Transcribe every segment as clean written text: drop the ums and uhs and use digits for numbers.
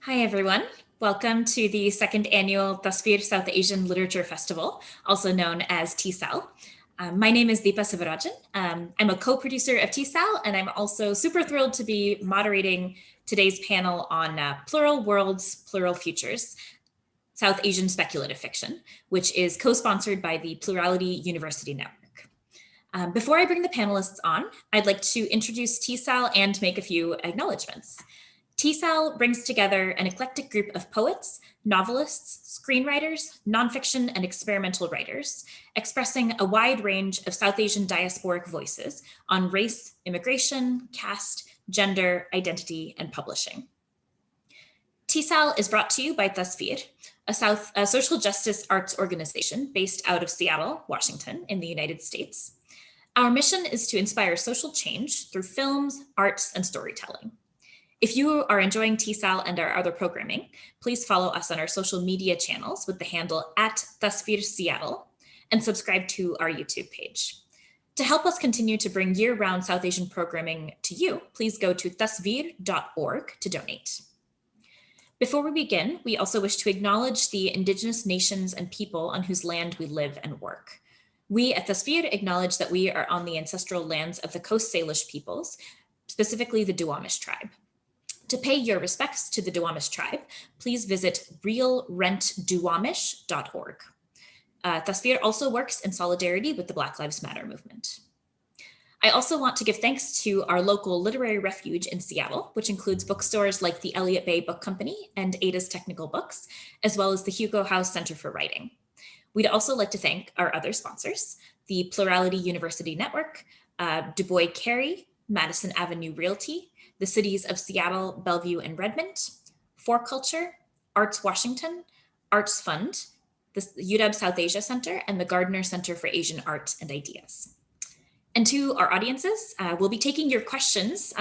Hi, everyone. Welcome to the second annual Tasveer South Asian Literature Festival, also known as TSAL. My name is Deepa Sivarajan. I'm a co-producer of TSAL, and I'm also super thrilled to be moderating today's panel on Plural Worlds, Plural Futures, South Asian Speculative Fiction, which is co-sponsored by the Plurality University Network. Before I bring the panelists on, I'd like to introduce TSAL and make a few acknowledgements. TSAL brings together an eclectic group of poets, novelists, screenwriters, nonfiction, and experimental writers, expressing a wide range of South Asian diasporic voices on race, immigration, caste, gender, identity, and publishing. TSAL is brought to you by Tasveer, a social justice arts organization based out of Seattle, Washington, in the United States. Our mission is to inspire social change through films, arts, and storytelling. If you are enjoying TSAL and our other programming, please follow us on our social media channels with the handle @TasveerSeattle and subscribe to our YouTube page. To help us continue to bring year-round South Asian programming to you, please go to tasveer.org to donate. Before we begin, we also wish to acknowledge the Indigenous nations and people on whose land we live and work. We at Tasveer acknowledge that we are on the ancestral lands of the Coast Salish peoples, specifically the Duwamish tribe. To pay your respects to the Duwamish tribe, please visit realrentduwamish.org. Tasveer also works in solidarity with the Black Lives Matter movement. I also want to give thanks to our local literary refuge in Seattle, which includes bookstores like the Elliott Bay Book Company and Ada's Technical Books, as well as the Hugo House Center for Writing. We'd also like to thank our other sponsors, the Plurality University Network, Du Bois Carey, Madison Avenue Realty, the cities of Seattle, Bellevue, and Redmond, For Culture, Arts Washington, Arts Fund, the UW South Asia Center, and the Gardner Center for Asian Art and Ideas. And to our audiences, we'll be taking your questions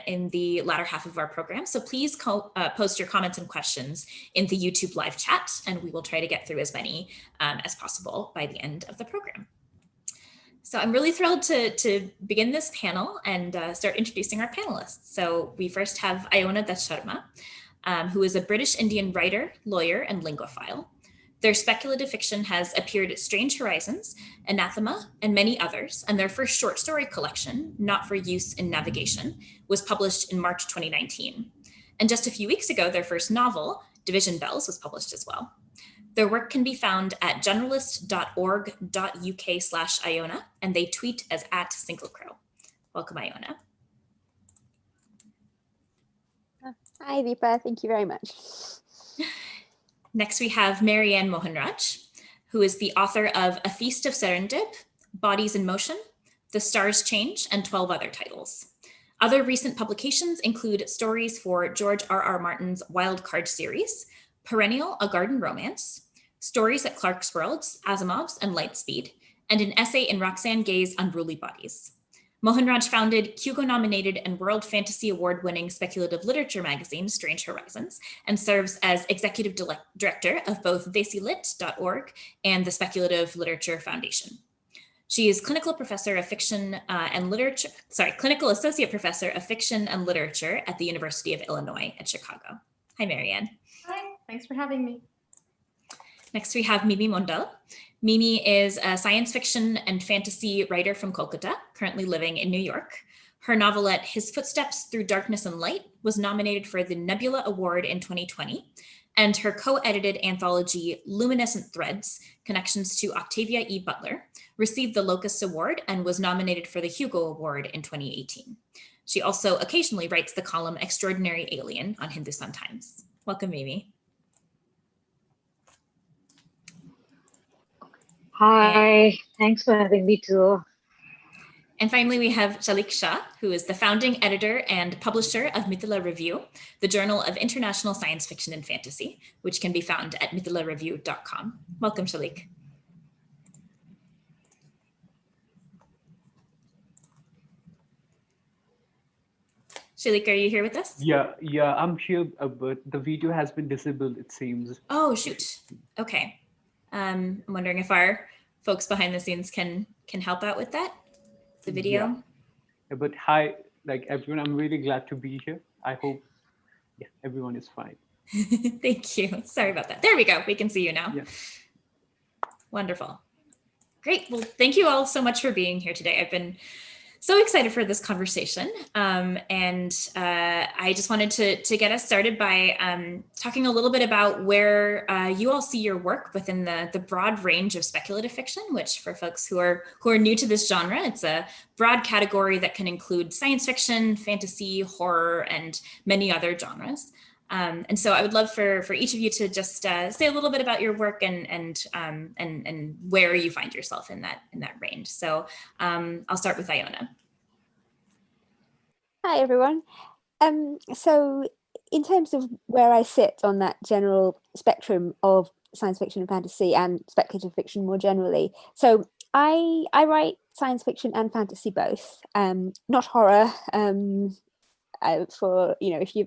in the latter half of our program. So please post your comments and questions in the YouTube live chat, and we will try to get through as many as possible by the end of the program. So I'm really thrilled to begin this panel and start introducing our panelists. So we first have Iona Datt Sharma, who is a British Indian writer, lawyer, and linguophile. Their speculative fiction has appeared at Strange Horizons, Anathema, and many others, and their first short story collection, Not for Use in Navigation, was published in March 2019. And just a few weeks ago, their first novel, Division Bells, was published as well. Their work can be found at generalist.org.uk/Iona, and they tweet as @SingleCrow. Welcome, Iona. Hi, Deepa. Thank you very much. Next, we have Mary Anne Mohanraj, who is the author of A Feast of Serendip, Bodies in Motion, The Stars Change, and 12 other titles. Other recent publications include stories for George R.R. Martin's Wild Card series, Perennial, A Garden Romance, stories at Clarkesworld's, Asimov's, and Lightspeed, and an essay in Roxane Gay's Unruly Bodies. Mohanraj founded Hugo-nominated and World Fantasy Award-winning speculative literature magazine, Strange Horizons, and serves as executive director of both desilit.org and the Speculative Literature Foundation. She is clinical professor of fiction clinical associate professor of fiction and literature at the University of Illinois at Chicago. Hi, Mary Anne. Hi, thanks for having me. Next, we have Mimi Mondal. Mimi is a science fiction and fantasy writer from Kolkata, currently living in New York. Her novelette, His Footsteps Through Darkness and Light, was nominated for the Nebula Award in 2020, and her co-edited anthology, Luminescent Threads, Connections to Octavia E. Butler, received the Locust Award and was nominated for the Hugo Award in 2018. She also occasionally writes the column Extraordinary Alien on Hindustan Times. Welcome, Mimi. Hi, thanks for having me too. And finally, we have Salik Shah, who is the founding editor and publisher of Mithila Review, the Journal of International Science Fiction and Fantasy, which can be found at mithilareview.com. Welcome, Salik. Salik, are you here with us? Yeah, I'm here, but the video has been disabled, it seems. Oh, shoot. Okay. I'm wondering if our folks behind the scenes can help out with that, the video. Yeah. But hi, like everyone, I'm really glad to be here. I hope everyone is fine. Thank you. Sorry about that. There we go. We can see you now. Yeah. Wonderful. Great. Well, thank you all so much for being here today. I've been so excited for this conversation. I just wanted to get us started by talking a little bit about where you all see your work within the broad range of speculative fiction, which for folks who are new to this genre, it's a broad category that can include science fiction, fantasy, horror, and many other genres. And so I would love for each of you to just say a little bit about your work and where you find yourself in that range. So I'll start with Iona. Hi, everyone. So in terms of where I sit on that general spectrum of science fiction and fantasy and speculative fiction more generally, so I write science fiction and fantasy both, not horror. For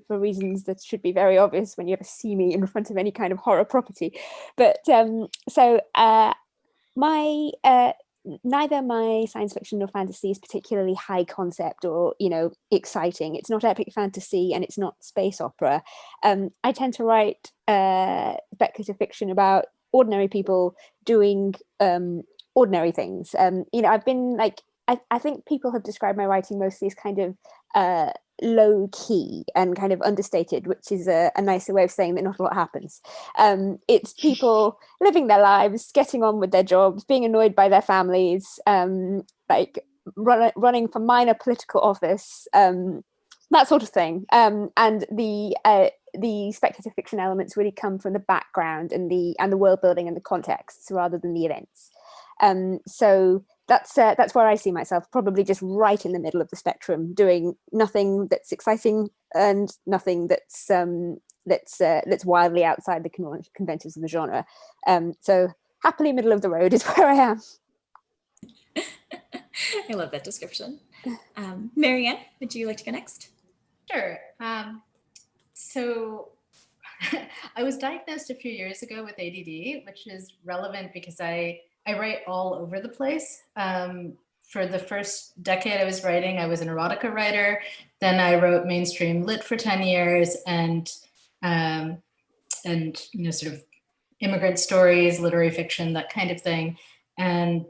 for reasons that should be very obvious when you ever see me in front of any kind of horror property, but neither my science fiction nor fantasy is particularly high concept or exciting. It's not epic fantasy and it's not space opera. I tend to write speculative fiction about ordinary people doing ordinary things. I've been I think people have described my writing mostly as kind of low key and kind of understated, which is a nicer way of saying that not a lot happens. It's people living their lives, getting on with their jobs, being annoyed by their families, running for minor political office, that sort of thing. And the speculative fiction elements really come from the background and the world building and the contexts rather than the events. So that's where I see myself, probably just right in the middle of the spectrum, doing nothing that's exciting and nothing that's wildly outside the conventions of the genre. So happily middle of the road is where I am. I love that description. Mary Anne, would you like to go next? Sure. So I was diagnosed a few years ago with ADD, which is relevant because I write all over the place. For the first decade I was writing, I was an erotica writer. Then I wrote mainstream lit for 10 years and sort of immigrant stories, literary fiction, that kind of thing. And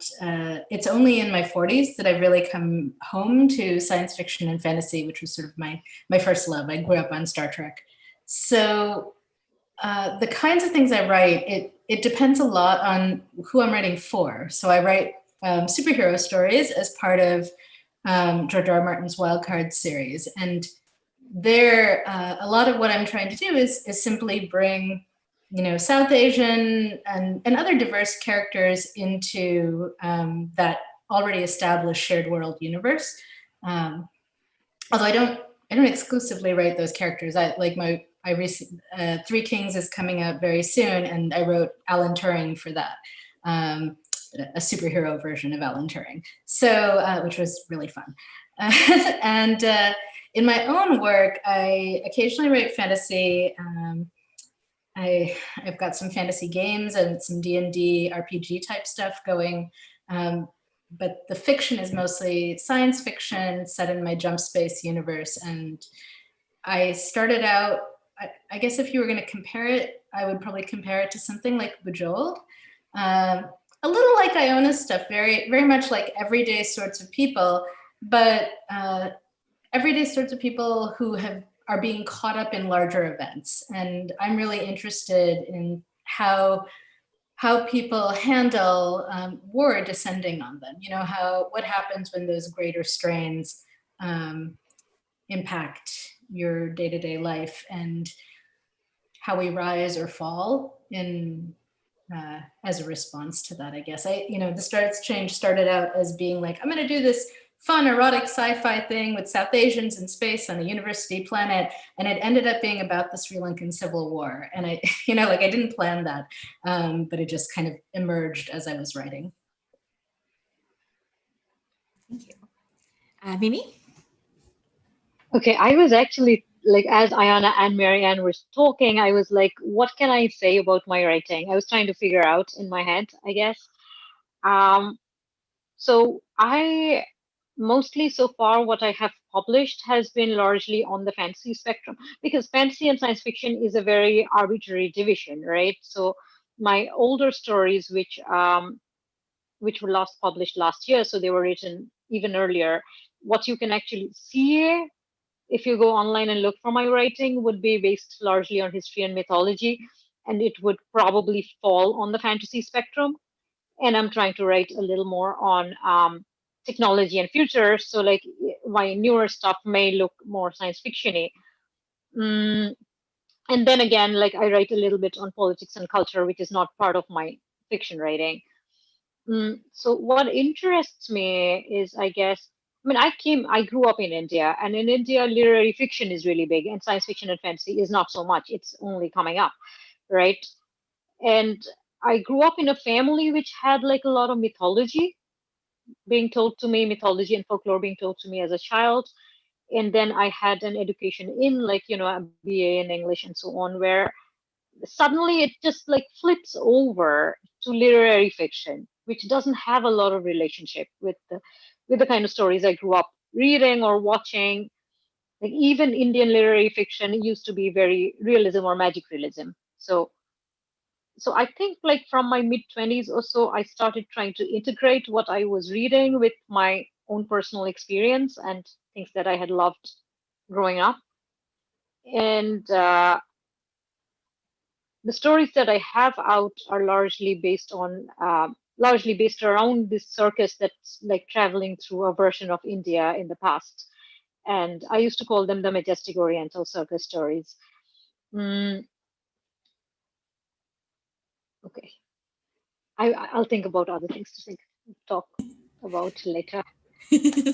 it's only in my 40s that I've really come home to science fiction and fantasy, which was sort of my first love. I grew up on Star Trek. So the kinds of things I write, it depends a lot on who I'm writing for. So I write superhero stories as part of George R. R. Martin's Wildcard series. And there, a lot of what I'm trying to do is simply bring, South Asian and other diverse characters into that already established shared world universe. Although I don't exclusively write those characters. Three Kings is coming out very soon, and I wrote Alan Turing for that, a superhero version of Alan Turing, so which was really fun. And in my own work, I occasionally write fantasy. I've got some fantasy games and some D&D RPG type stuff going, but the fiction is mostly science fiction set in my Jump Space universe. And I started out, I guess if you were going to compare it, I would probably compare it to something like Bejeweled. A little like Iona's stuff, very, very much like everyday sorts of people, but everyday sorts of people who are being caught up in larger events. And I'm really interested in how people handle war descending on them. What happens when those greater strains impact your day-to-day life, and how we rise or fall in as a response to that. I guess the Stars Change started out as being like, I'm going to do this fun erotic sci-fi thing with South Asians in space on a university planet, and it ended up being about the Sri Lankan Civil War. And I I didn't plan that, but it just kind of emerged as I was writing. Thank you. Mimi? Okay, I was actually as Iona and Mary Anne were talking, I was like, what can I say about my writing? I was trying to figure out in my head, I guess. So I mostly so far what I have published has been largely on the fantasy spectrum, because fantasy and science fiction is a very arbitrary division, right? So my older stories, which were last published last year, so they were written even earlier, what you can actually see if you go online and look for my writing would be based largely on history and mythology, and it would probably fall on the fantasy spectrum. And I'm trying to write a little more on technology and future. So like my newer stuff may look more science fiction-y. And then again, like I write a little bit on politics and culture, which is not part of my fiction writing. So what interests me is, I guess, I mean, I grew up in India, and in India, literary fiction is really big, and science fiction and fantasy is not so much. It's only coming up, right? And I grew up in a family which had like a lot of mythology being told to me, mythology and folklore being told to me as a child. And then I had an education in like, a BA in English and so on, where suddenly it just like flips over to literary fiction, which doesn't have a lot of relationship with the kind of stories I grew up reading or watching. Like even Indian literary fiction used to be very realism or magic realism. So I think like from my mid-20s or so, I started trying to integrate what I was reading with my own personal experience and things that I had loved growing up. And the stories that I have out are largely based around this circus that's like traveling through a version of India in the past. And I used to call them the majestic Oriental circus stories. Okay. I'll think about other things to talk about later.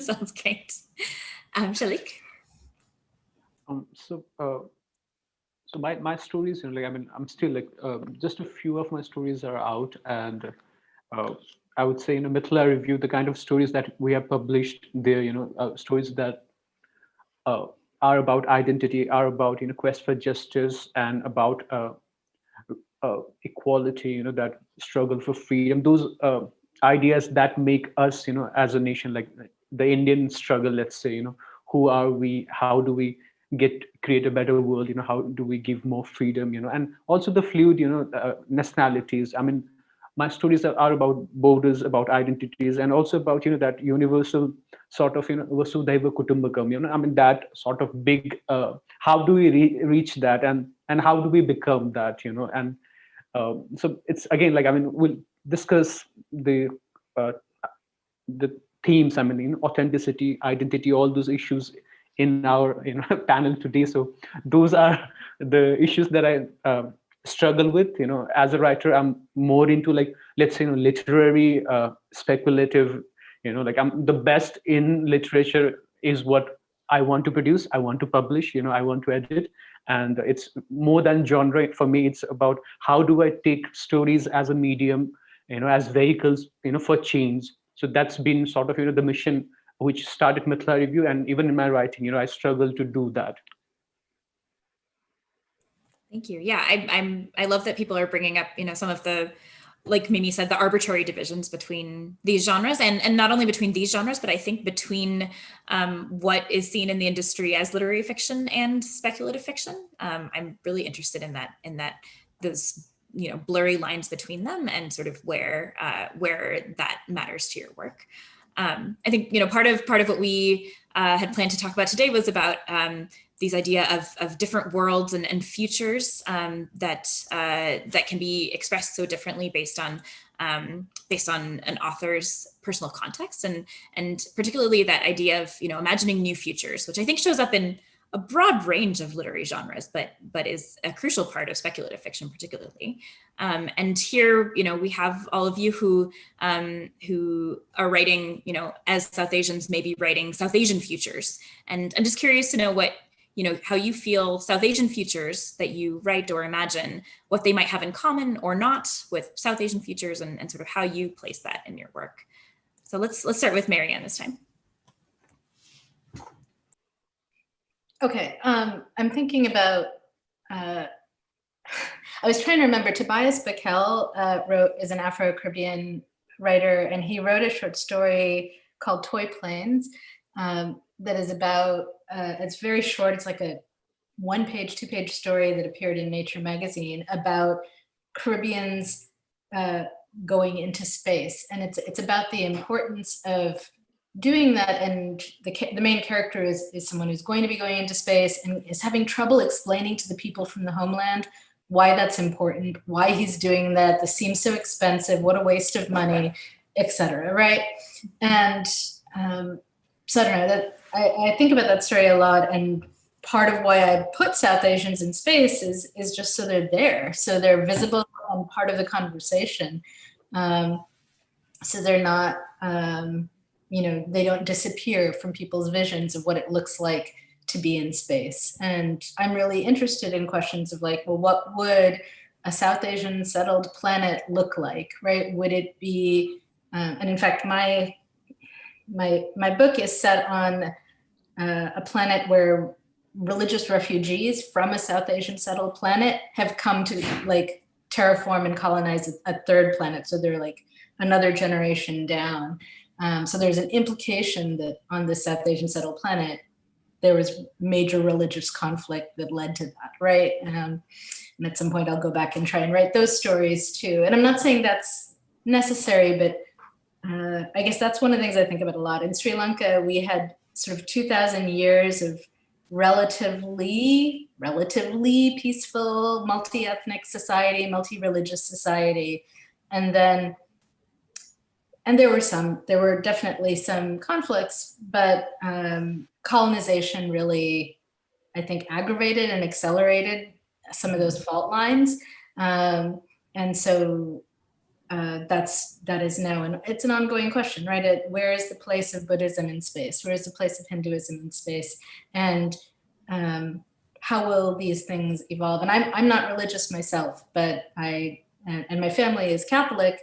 Sounds great. Shalik? So my stories, like, I mean, I'm still like, just a few of my stories are out, and I would say in a Mithila review, the kind of stories that we have published there, stories that are about identity, are about quest for justice, and about equality, that struggle for freedom. Those ideas that make us, as a nation, like the Indian struggle. Let's say, who are we? How do we create a better world? How do we give more freedom? And also the fluid, nationalities. I mean, my stories are about borders, about identities, and also about that universal sort of vasudhaiva kutumbakam. I mean, that sort of big. How do we reach that, and how do we become that? And so it's again, like, I mean, we'll discuss uh, the themes. I mean, authenticity, identity, all those issues in our panel today. So those are the issues that I struggle with. As a writer, I'm more into, like, let's say, literary, speculative. Like, I'm the best in literature is what I want to produce, I want to publish, I want to edit. And it's more than genre for me. It's about how do I take stories as a medium, as vehicles, for change. So that's been sort of, the mission which started Mithila Review. And even in my writing, I struggle to do that. Thank you. Yeah, I love that people are bringing up, some of the, like Mimi said, the arbitrary divisions between these genres, and not only between these genres, but I think between what is seen in the industry as literary fiction and speculative fiction. I'm really interested in that those blurry lines between them, and sort of where that matters to your work. I think part of what we had planned to talk about today was about these idea of different worlds and futures that can be expressed so differently based on an author's personal context, and particularly that idea of imagining new futures, which I think shows up in a broad range of literary genres, but is a crucial part of speculative fiction, particularly. And here, we have all of you who are writing, as South Asians, maybe writing South Asian futures. And I'm just curious to know what, how you feel South Asian futures that you write or imagine, what they might have in common or not with South Asian futures, and sort of how you place that in your work. So let's start with Mary Anne this time. Okay, I'm thinking about, I was trying to remember, Tobias Bakel is an Afro-Caribbean writer, and he wrote a short story called Toy Planes, that is about, it's very short, it's like a 1-page, 2-page story that appeared in Nature magazine about Caribbeans going into space. And it's about the importance of doing that. And the main character is someone who's going to be going into space and is having trouble explaining to the people from the homeland why that's important, why he's doing that. This seems so expensive, what a waste of money, etc. Right? And so I don't know, that I think about that story a lot, and part of why I put South Asians in space is just so they're there, so they're visible and part of the conversation. So they're not, they don't disappear from people's visions of what it looks like to be in space. And I'm really interested in questions of like, well, what would a South Asian settled planet look like, right? Would it be, and in fact, my book is set on a planet where religious refugees from a South Asian settled planet have come to like terraform and colonize a third planet. So they're like another generation down. So there's an implication that on the South Asian settled planet, there was major religious conflict that led to that, right? And at some point I'll go back and try and write those stories too. And I'm not saying that's necessary, but I guess that's one of the things I think about a lot. In Sri Lanka, we had sort of 2,000 years of relatively peaceful, multi-ethnic society, multi-religious society. And there were definitely some conflicts, but colonization really, I think, aggravated and accelerated some of those fault lines. And so that is now, and it's an ongoing question, right? Where is the place of Buddhism in space? Where is the place of Hinduism in space? And how will these things evolve? And I'm not religious myself, but and my family is Catholic,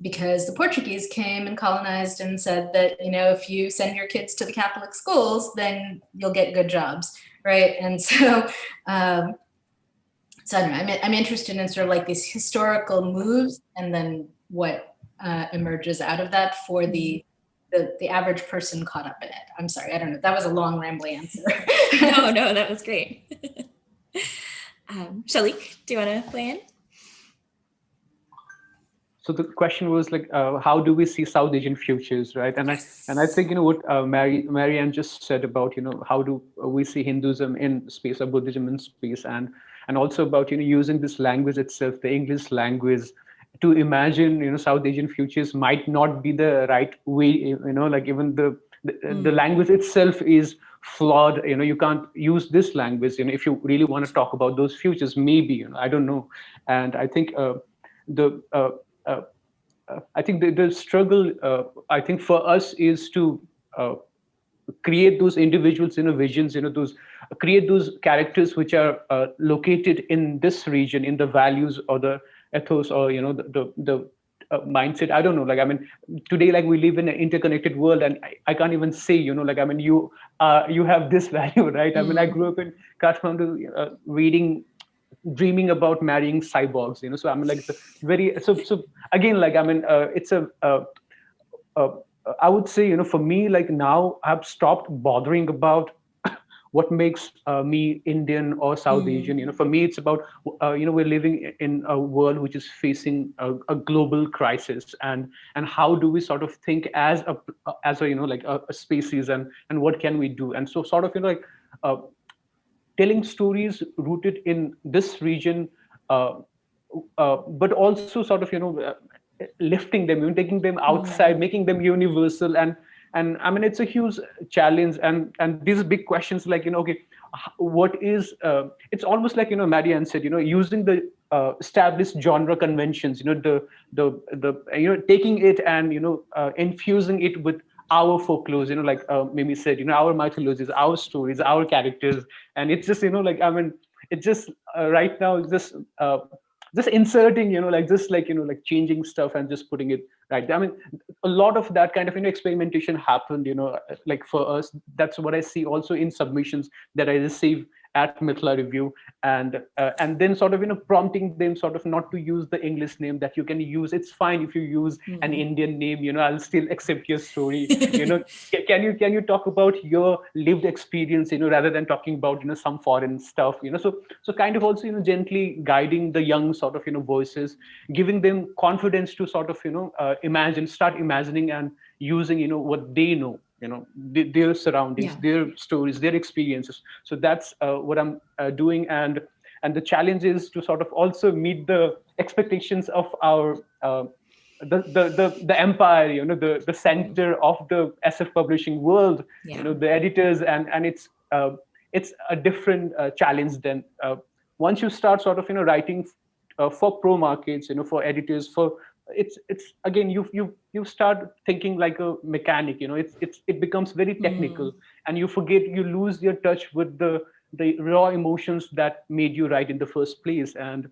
because the Portuguese came and colonized and said that, if you send your kids to the Catholic schools, then you'll get good jobs, right? And so, so I don't know, I'm interested in sort of like these historical moves and then what emerges out of that for the average person caught up in it. I'm sorry, I don't know, that was a long rambly answer. No, that was great. Salik, do you want to weigh in? So the question was like, how do we see South Asian futures, right? And I think what Mary Anne just said about how do we see Hinduism in space or Buddhism in space, and also about using this language itself, the English language, to imagine South Asian futures might not be the right way. Like even the language itself is flawed. You can't use this language. If you really want to talk about those futures, maybe I don't know. And I think I think the struggle, I think for us, is to create those individuals, visions, create those characters which are located in this region, in the values or the ethos or the mindset. I don't know. Like today, like we live in an interconnected world, and I can't even say you have this value, right? I grew up in Kathmandu, dreaming about marrying cyborgs, so it's very so again, it's I would say for me, like now I've stopped bothering about what makes me Indian or South Asian. For me it's about we're living in a world which is facing a global crisis, and how do we sort of think as a species, and what can we do, and so sort of telling stories rooted in this region, but also sort of lifting them, taking them outside, making them universal, and it's a huge challenge, and these big questions like okay, what is it's almost like Mary Anne said, using the established genre conventions, the taking it and infusing it with our folklore, like Mimi said, our mythologies, our stories, our characters, and it's just it's just right now just inserting, like changing stuff and just putting it right. A lot of that kind of experimentation happened, like for us. That's what I see also in submissions that I receive at Mithla Review, and then sort of prompting them sort of not to use the English name, that you can use, it's fine if you use an Indian name, I'll still accept your story. Can you talk about your lived experience, rather than talking about some foreign stuff, so kind of also gently guiding the young sort of voices, giving them confidence to sort of start imagining and using what they know, their surroundings, their stories, their experiences. So that's what I'm doing, and the challenge is to sort of also meet the expectations of our the empire, the center of the SF publishing world, the editors, and it's a different challenge than once you start sort of writing for pro markets, for editors, for it's again you start thinking like a mechanic, it becomes very technical, and you lose your touch with the raw emotions that made you write in the first place. And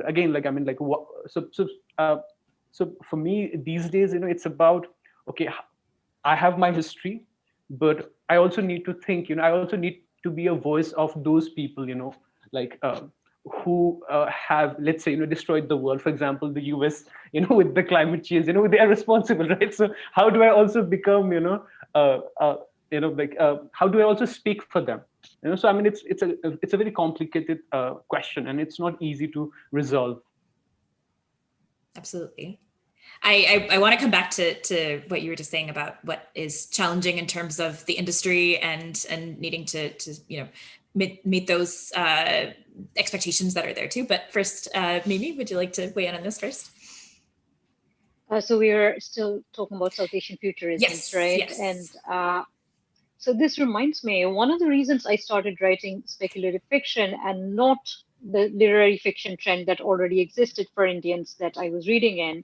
again, like what, so for me these days, it's about, okay, I have my history, but I also need to think, I also need to be a voice of those people, like who have, let's say, destroyed the world. For example, the US, with the climate change, they are responsible, right? So how do I also become, how do I also speak for them? So it's a very complicated question, and it's not easy to resolve. Absolutely. I want to come back to what you were just saying about what is challenging in terms of the industry and needing to meet those expectations that are there too. But first, Mimi, would you like to weigh in on this first? So we are still talking about South Asian futurism, yes, right? Yes. And so this reminds me, one of the reasons I started writing speculative fiction and not the literary fiction trend that already existed for Indians that I was reading in,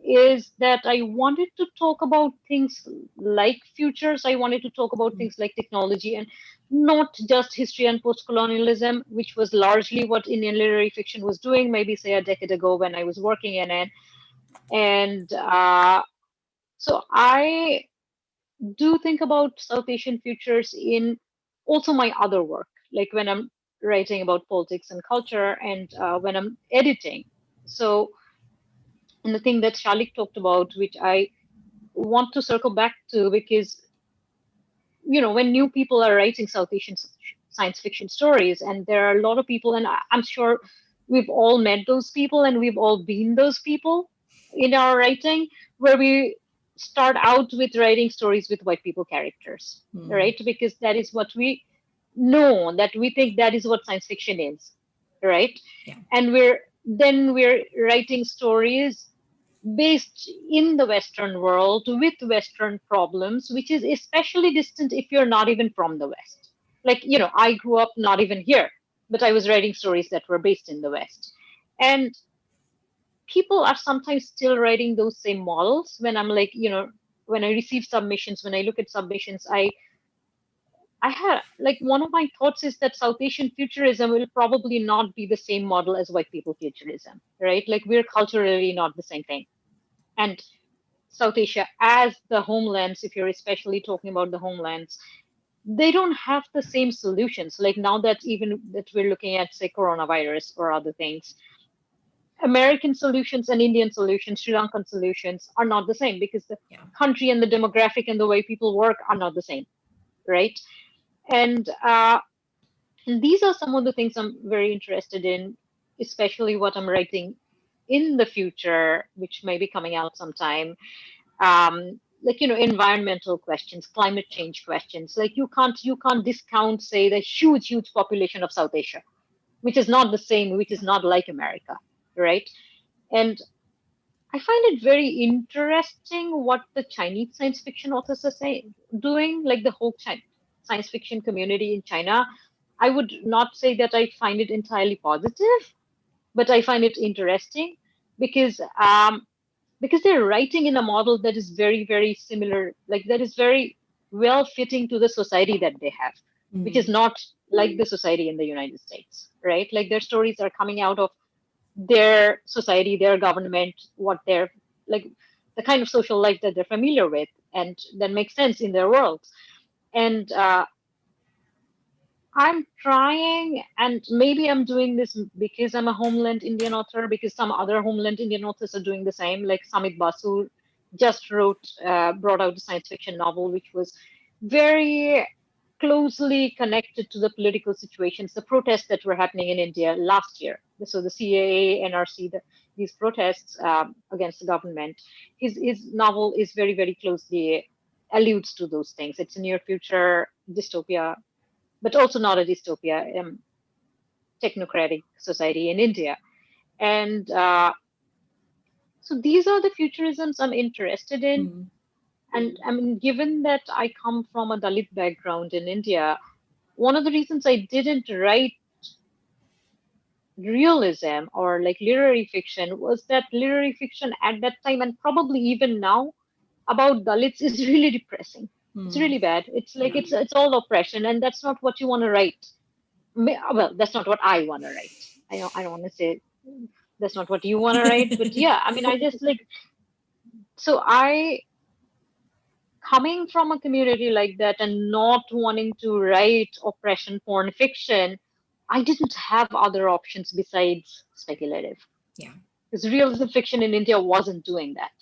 is that I wanted to talk about things like futures. I wanted to talk about things like technology, and not just history and post-colonialism, which was largely what Indian literary fiction was doing, maybe say a decade ago when I was working in it. And so I do think about South Asian futures in also my other work, like when I'm writing about politics and culture, and when I'm editing. So, and the thing that Salik talked about, which I want to circle back to, because when new people are writing South Asian science fiction stories, and there are a lot of people, and I'm sure we've all met those people, and we've all been those people in our writing, where we start out with writing stories with white people characters, right? Because that is what we know, that we think that is what science fiction is, right? Yeah. And we're writing stories based in the Western world with Western problems, which is especially distant if you're not even from the West. Like, I grew up not even here, but I was writing stories that were based in the West. And people are sometimes still writing those same models. When I'm like, when I receive submissions, when I look at submissions, I had, like, one of my thoughts is that South Asian futurism will probably not be the same model as white people futurism, right? Like, we're culturally not the same thing. And South Asia as the homelands, if you're especially talking about the homelands, they don't have the same solutions. Like, now that even that we're looking at, say, coronavirus or other things, American solutions and Indian solutions, Sri Lankan solutions are not the same, because the country and the demographic and the way people work are not the same, right? And these are some of the things I'm very interested in, especially what I'm writing in the future, which may be coming out sometime. Like, environmental questions, climate change questions. Like, you can't discount, say, the huge population of South Asia, which is not the same, which is not like America, right? And I find it very interesting what the Chinese science fiction authors are doing, like the whole science fiction community in China. I would not say that I find it entirely positive, but I find it interesting because they're writing in a model that is very, very similar, like that is very well fitting to the society that they have, which is not like the society in the United States, right? Like, their stories are coming out of their society, their government, what they're like, the kind of social life that they're familiar with, and that makes sense in their worlds. And I'm trying, and maybe I'm doing this because I'm a Homeland Indian author, because some other Homeland Indian authors are doing the same. Like Samit Basu just brought out a science fiction novel, which was very closely connected to the political situations, the protests that were happening in India last year. So the CAA, NRC, these protests against the government. His novel is very, very closely alludes to those things. It's a near future dystopia, but also not a dystopia, technocratic society in India. And so these are the futurisms I'm interested in. Mm. And I mean, given that I come from a Dalit background in India, one of the reasons I didn't write realism or like literary fiction was that literary fiction at that time, and probably even now, about Dalits is really depressing. It's really bad. It's like it's all oppression, and that's not what you want to write. Well, that's not what I want to write. I don't want to say that's not what you want to write, but yeah, I mean, I just like, so I, coming from a community like that and not wanting to write oppression porn fiction, I didn't have other options besides speculative. Yeah. Because realism fiction in India wasn't doing that.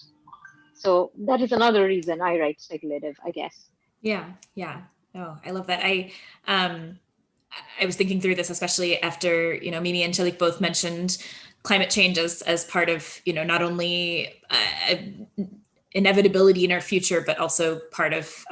So that is another reason I write speculative, I guess. Yeah. Yeah. Oh, I love that. I was thinking through this, especially after, Mimi and Salik both mentioned climate change as part of, not only inevitability in our future, but also part of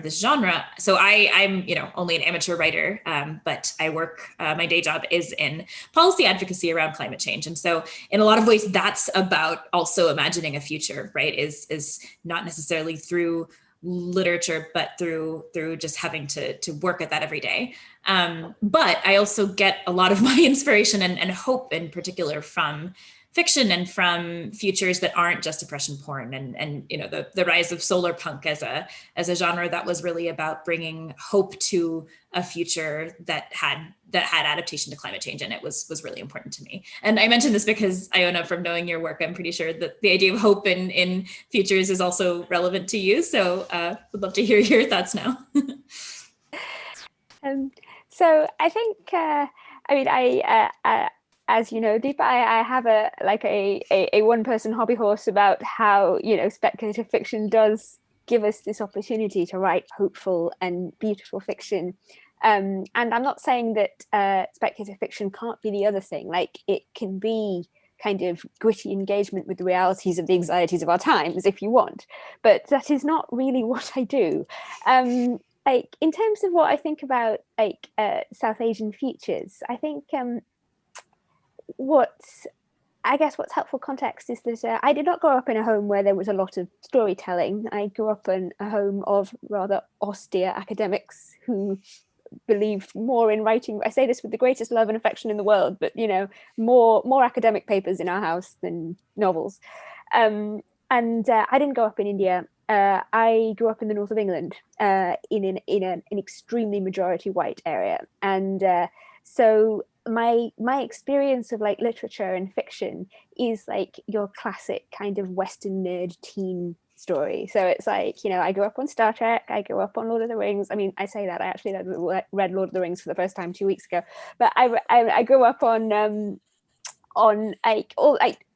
this genre. So I'm only an amateur writer, but I work. My day job is in policy advocacy around climate change, and so in a lot of ways, that's about also imagining a future. Right? Is not necessarily through literature, but through just having to work at that every day. But I also get a lot of my inspiration and hope, in particular, from fiction and from futures that aren't just oppression porn, and the rise of solar punk as a genre that was really about bringing hope to a future that had adaptation to climate change, and it was really important to me. And I mentioned this because, Iona, from knowing your work, I'm pretty sure that the idea of hope in futures is also relevant to you. So would love to hear your thoughts now. So I think, as you know, Deepa, I have a one-person hobby horse about how, speculative fiction does give us this opportunity to write hopeful and beautiful fiction. And I'm not saying that speculative fiction can't be the other thing. Like, it can be kind of gritty engagement with the realities of the anxieties of our times, if you want. But that is not really what I do. Like, in terms of what I think about South Asian futures, I think what's helpful context is that I did not grow up in a home where there was a lot of storytelling. I grew up in a home of rather austere academics who believed more in writing. I say this with the greatest love and affection in the world, but more academic papers in our house than novels. And I didn't grow up in India. I grew up in the north of England, in an extremely majority white area, and so my experience of like literature and fiction is like your classic kind of Western nerd teen story. So it's like, I grew up on Star Trek, I grew up on Lord of the Rings. I mean, I say that I actually read Lord of the Rings for the first time 2 weeks ago, but I grew up on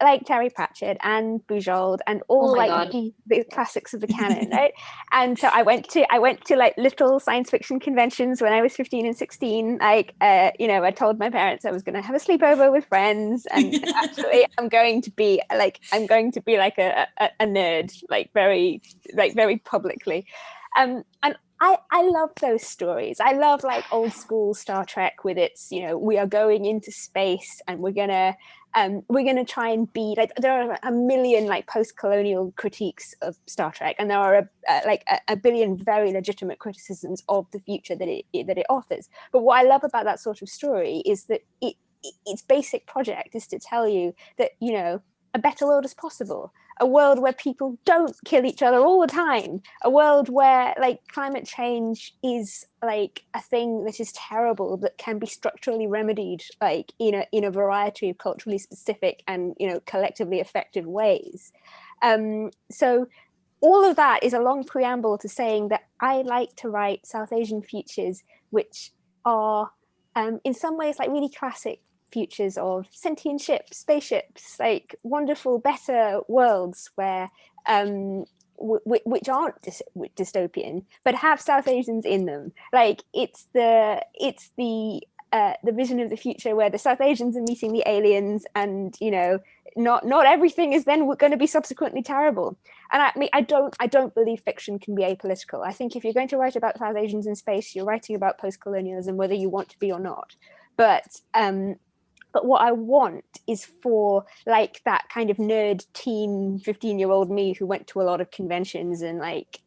like Terry Pratchett and Bujold and all the classics of the canon, right? And so I went to like little science fiction conventions when I was 15 and 16. Like, I told my parents I was going to have a sleepover with friends, and actually I'm going to be like a nerd, like very publicly, and I love those stories. I love like old school Star Trek with its, we are going into space and we're gonna try and be like, there are a million like post-colonial critiques of Star Trek, and there are a billion very legitimate criticisms of the future that it offers. But what I love about that sort of story is that its basic project is to tell you that, a better world is possible, a world where people don't kill each other all the time, a world where like climate change is like a thing that is terrible that can be structurally remedied like in a variety of culturally specific and collectively effective ways. So all of that is a long preamble to saying that I like to write South Asian futures which are in some ways like really classic futures of sentient ships, spaceships, like wonderful, better worlds where which aren't dystopian, but have South Asians in them. Like it's the vision of the future where the South Asians are meeting the aliens, and you know, not everything is then going to be subsequently terrible. And I mean, I don't believe fiction can be apolitical. I think if you're going to write about South Asians in space, you're writing about post-colonialism, whether you want to be or not. But what I want is for like that kind of nerd teen 15-year-old me who went to a lot of conventions and like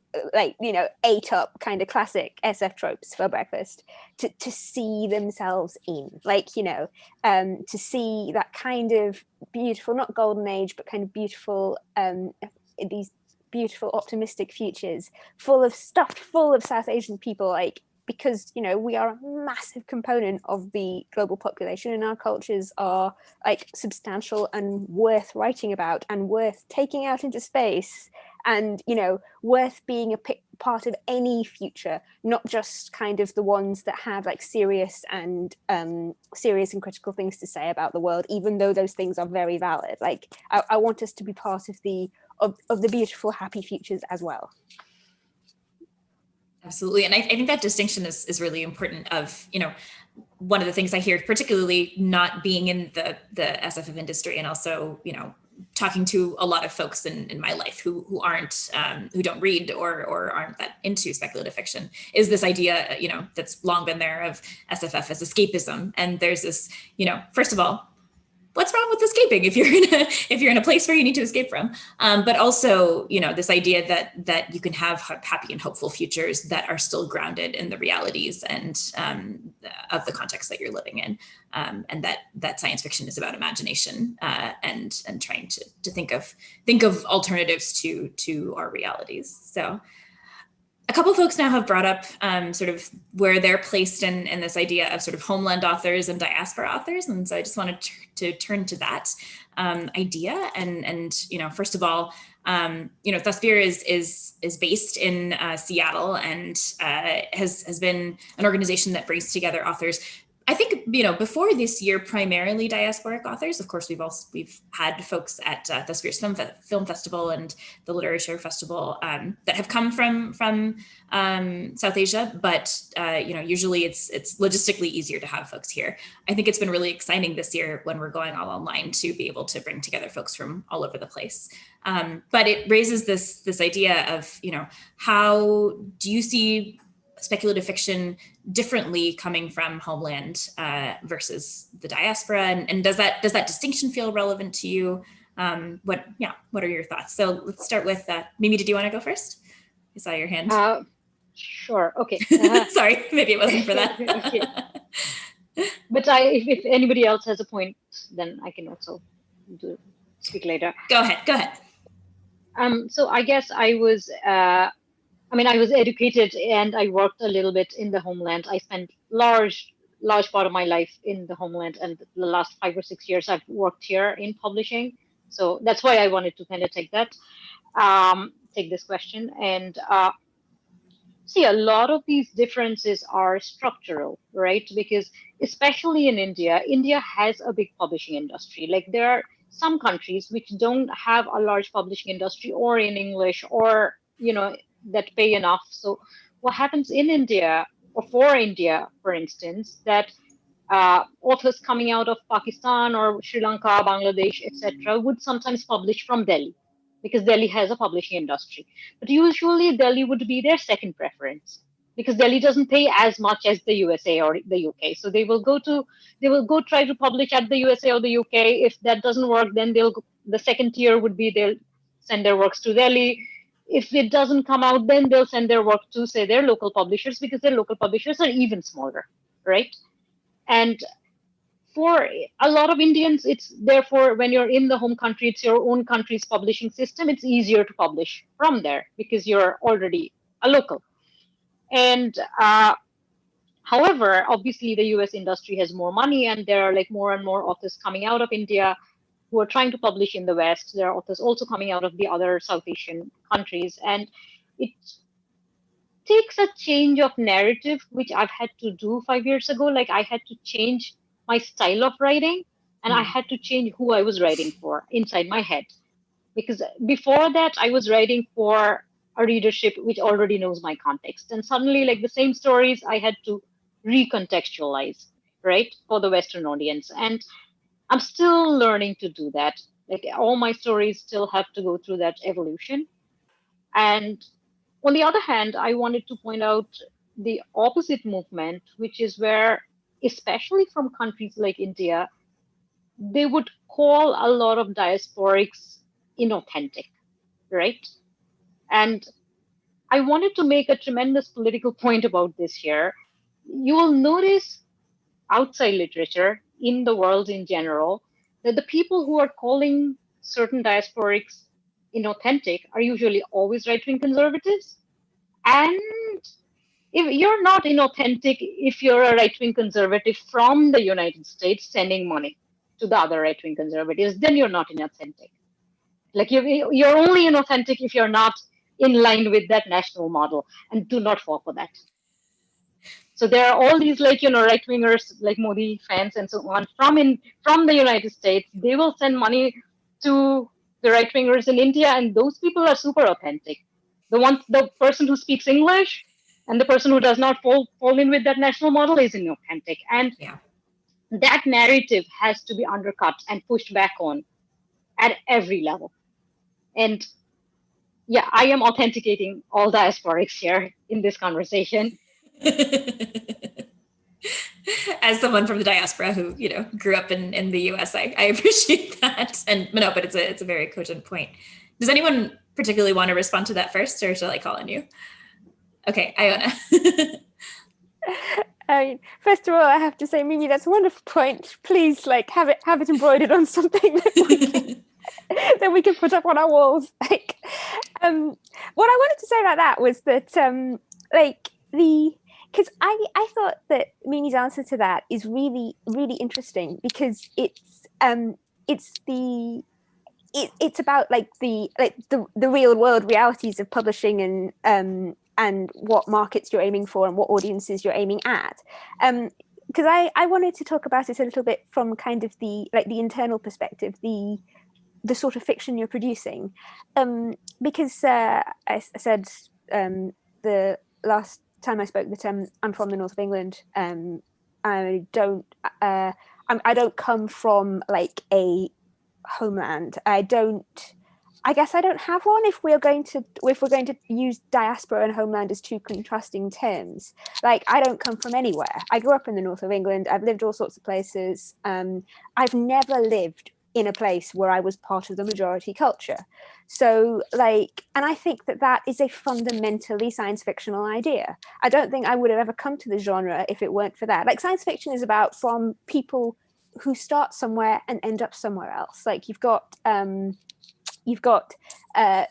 you know, ate up kind of classic SF tropes for breakfast, to see themselves in, like, you know, to see that kind of beautiful, not golden age, but kind of beautiful, these beautiful optimistic futures full of South Asian people, like, because, you know, we are a massive component of the global population, and our cultures are like substantial and worth writing about and worth taking out into space, and, you know, worth being a part of any future, not just kind of the ones that have like serious and critical things to say about the world, even though those things are very valid. Like I want us to be part of the beautiful, happy futures as well. Absolutely. And I think that distinction is really important of, you know, one of the things I hear, particularly not being in the SFF industry, and also, you know, talking to a lot of folks in my life who aren't, who don't read or aren't that into speculative fiction, is this idea, you know, that's long been there of SFF as escapism. And there's this, you know, first of all, what's wrong with escaping if you're in a place where you need to escape from? But also, you know, this idea that you can have happy and hopeful futures that are still grounded in the realities and of the context that you're living in, and that science fiction is about imagination and trying to think of alternatives to our realities. So a couple of folks now have brought up sort of where they're placed in this idea of sort of homeland authors and diaspora authors. And so I just wanted to turn to that idea. And you know, first of all, you know, Daspir is based in Seattle and has been an organization that brings together authors. I think, you know, before this year, primarily diasporic authors. Of course, we've had folks at the Spheres Film Festival and the Literature Festival that have come from South Asia, but you know, usually it's logistically easier to have folks here. I think it's been really exciting this year when we're going all online to be able to bring together folks from all over the place. But it raises this idea of, you know, how do you see speculative fiction differently coming from Homeland versus the diaspora, and does that distinction feel relevant to you? What are your thoughts? So let's start with Mimi. Did you want to go first? I saw your hand. Sure. Okay. Sorry, maybe it wasn't for that. Okay. But if anybody else has a point, then I can also speak later. Go ahead. So I guess I was educated and I worked a little bit in the homeland. I spent large part of my life in the homeland, and the last 5 or 6 years I've worked here in publishing. So that's why I wanted to kind of take this question. And see, a lot of these differences are structural, right? Because especially in India has a big publishing industry. Like there are some countries which don't have a large publishing industry, or in English, or, you know, that pay enough. So what happens in India, or for India, for instance, that authors coming out of Pakistan or Sri Lanka, Bangladesh, etc., would sometimes publish from Delhi, because Delhi has a publishing industry. But usually Delhi would be their second preference, because Delhi doesn't pay as much as the USA or the UK. So they will go try to publish at the USA or the UK. If that doesn't work, then the second tier would be they'll send their works to Delhi. If it doesn't come out, then they'll send their work to, say, their local publishers, because their local publishers are even smaller, right? And for a lot of Indians, it's therefore, when you're in the home country, it's your own country's publishing system. It's easier to publish from there because you're already a local. And however, obviously the US industry has more money, and there are like more and more authors coming out of India who are trying to publish in the West. There are authors also coming out of the other South Asian countries. And it takes a change of narrative, which I've had to do 5 years ago. Like I had to change my style of writing, and I had to change who I was writing for inside my head. Because before that, I was writing for a readership which already knows my context. And suddenly, like the same stories, I had to recontextualize, right, for the Western audience. And I'm still learning to do that. Like all my stories still have to go through that evolution. And on the other hand, I wanted to point out the opposite movement, which is where, especially from countries like India, they would call a lot of diasporics inauthentic, right? And I wanted to make a tremendous political point about this here. You will notice outside literature in the world in general that the people who are calling certain diasporics inauthentic are usually always right-wing conservatives. And if you're not inauthentic, if you're a right-wing conservative from the United States sending money to the other right-wing conservatives, then you're not inauthentic. Like you're only inauthentic if you're not in line with that national model, and do not fall for that. So there are all these right-wingers like Modi fans and so on from the United States. They will send money to the right-wingers in India, and those people are super authentic. The person who speaks English and the person who does not fall in with that national model is inauthentic. And that narrative has to be undercut and pushed back on at every level. And yeah, I am authenticating all diasporics here in this conversation. As someone from the diaspora who, grew up in the US, I appreciate that. And no, but it's a very cogent point. Does anyone particularly want to respond to that first, or shall I call on you? Okay, Iona. I mean, first of all, I have to say, Mimi, that's a wonderful point. Please, have it embroidered on something that we can put up on our walls. What I wanted to say about that was that, because I thought that Mimi's answer to that is really, really interesting, because it's about the real world realities of publishing and what markets you're aiming for and what audiences you're aiming at. Because I wanted to talk about it a little bit from kind of the internal perspective, the sort of fiction you're producing. Because I said the last time I spoke that I'm from the north of England. I don't come from a homeland. I guess I don't have one. If we're going to use diaspora and homeland as two contrasting terms, I don't come from anywhere. I grew up in the north of England. I've lived all sorts of places. I've never lived in a place where I was part of the majority culture. So and I think that is a fundamentally science fictional idea. I don't think I would have ever come to the genre if it weren't for that. Science fiction is about from people who start somewhere and end up somewhere else. You've got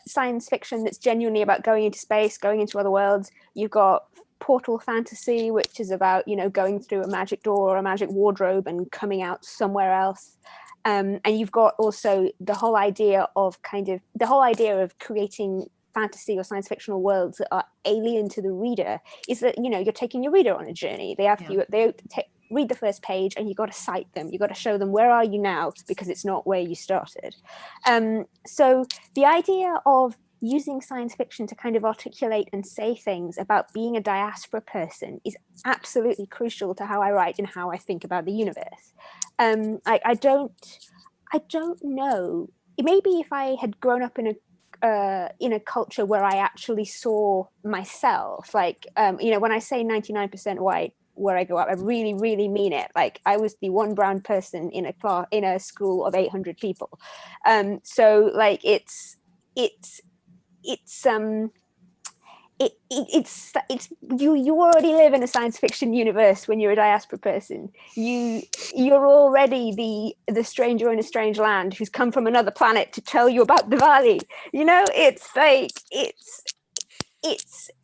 science fiction that's genuinely about going into space, going into other worlds. You've got portal fantasy, which is about, going through a magic door or a magic wardrobe and coming out somewhere else. And you've got also the whole idea of creating fantasy or science fictional worlds that are alien to the reader, is that, you're taking your reader on a journey. They have read the first page and you've got to cite them. You've got to show them, where are you now? Because it's not where you started. So the idea of using science fiction to kind of articulate and say things about being a diaspora person is absolutely crucial to how I write and how I think about the universe. I don't know. Maybe if I had grown up in a culture where I actually saw myself, when I say 99% white where I grew up, I really, really mean it. I was the one brown person in a school of 800 people. So you already live in a science fiction universe when you're a diaspora person. You're already the stranger in a strange land who's come from another planet to tell you about Diwali.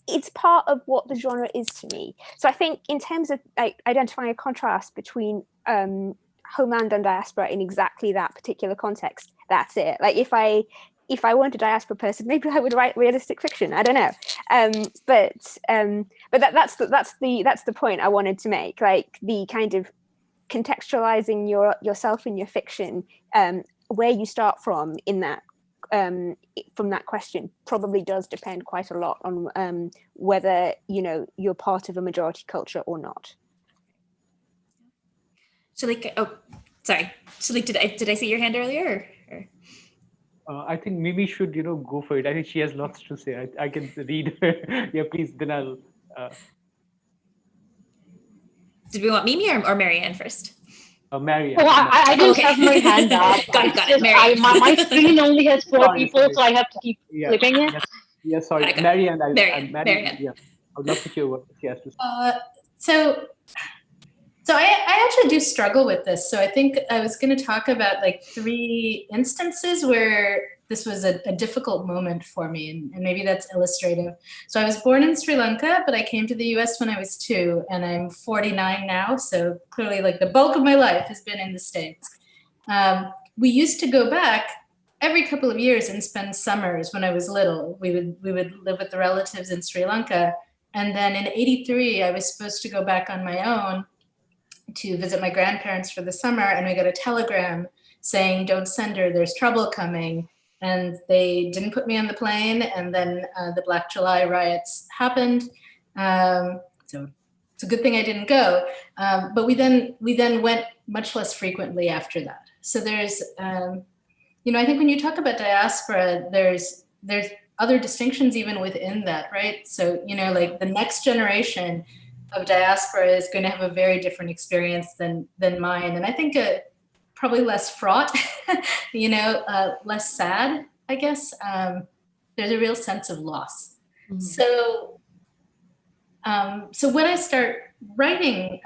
It's part of what the genre is to me. So I think in terms of identifying a contrast between homeland and diaspora in exactly that particular context, that's it. If I weren't a diaspora person, maybe I would write realistic fiction. I don't know. That's the point I wanted to make. Like the kind of contextualizing yourself in your fiction, where you start from in that from that question probably does depend quite a lot on whether you're part of a majority culture or not. Salik, oh, sorry, Salik, did I see your hand earlier? Or? I think Mimi should go for it. I think she has lots to say. I can read her. Yeah, please. Then I'll. Did we want Mimi or Mary Anne first? Mary Anne. Oh, I didn't have my hand up. Got it. My screen only has four people, so I have to keep flipping it. Yes, sorry. Got it. Mary Anne. Mary Anne. Yeah, I would love to hear what she has to say. So I actually do struggle with this. So I think I was going to talk about like 3 instances where this was a difficult moment for me, and maybe that's illustrative. So I was born in Sri Lanka, but I came to the US when I was 2, and I'm 49 now. So clearly like the bulk of my life has been in the States. We used to go back every couple of years and spend summers when I was little. We would live with the relatives in Sri Lanka. And then in '83, I was supposed to go back on my own to visit my grandparents for the summer, and we got a telegram saying, "Don't send her, there's trouble coming." And they didn't put me on the plane, and then the Black July riots happened. So it's a good thing I didn't go. But we then went much less frequently after that. So there's, I think when you talk about diaspora, there's other distinctions even within that, right? So, like the next generation of diaspora is going to have a very different experience than mine. And I think probably less fraught, less sad, I guess. There's a real sense of loss. Mm-hmm. So when I start writing,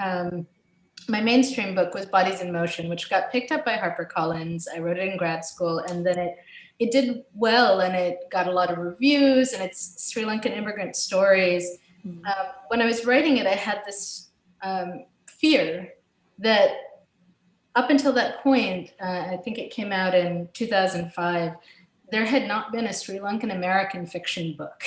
my mainstream book was Bodies in Motion, which got picked up by HarperCollins. I wrote it in grad school, and then it did well, and it got a lot of reviews, and it's Sri Lankan immigrant stories. When I was writing it, I had this fear that up until that point, I think it came out in 2005, there had not been a Sri Lankan American fiction book,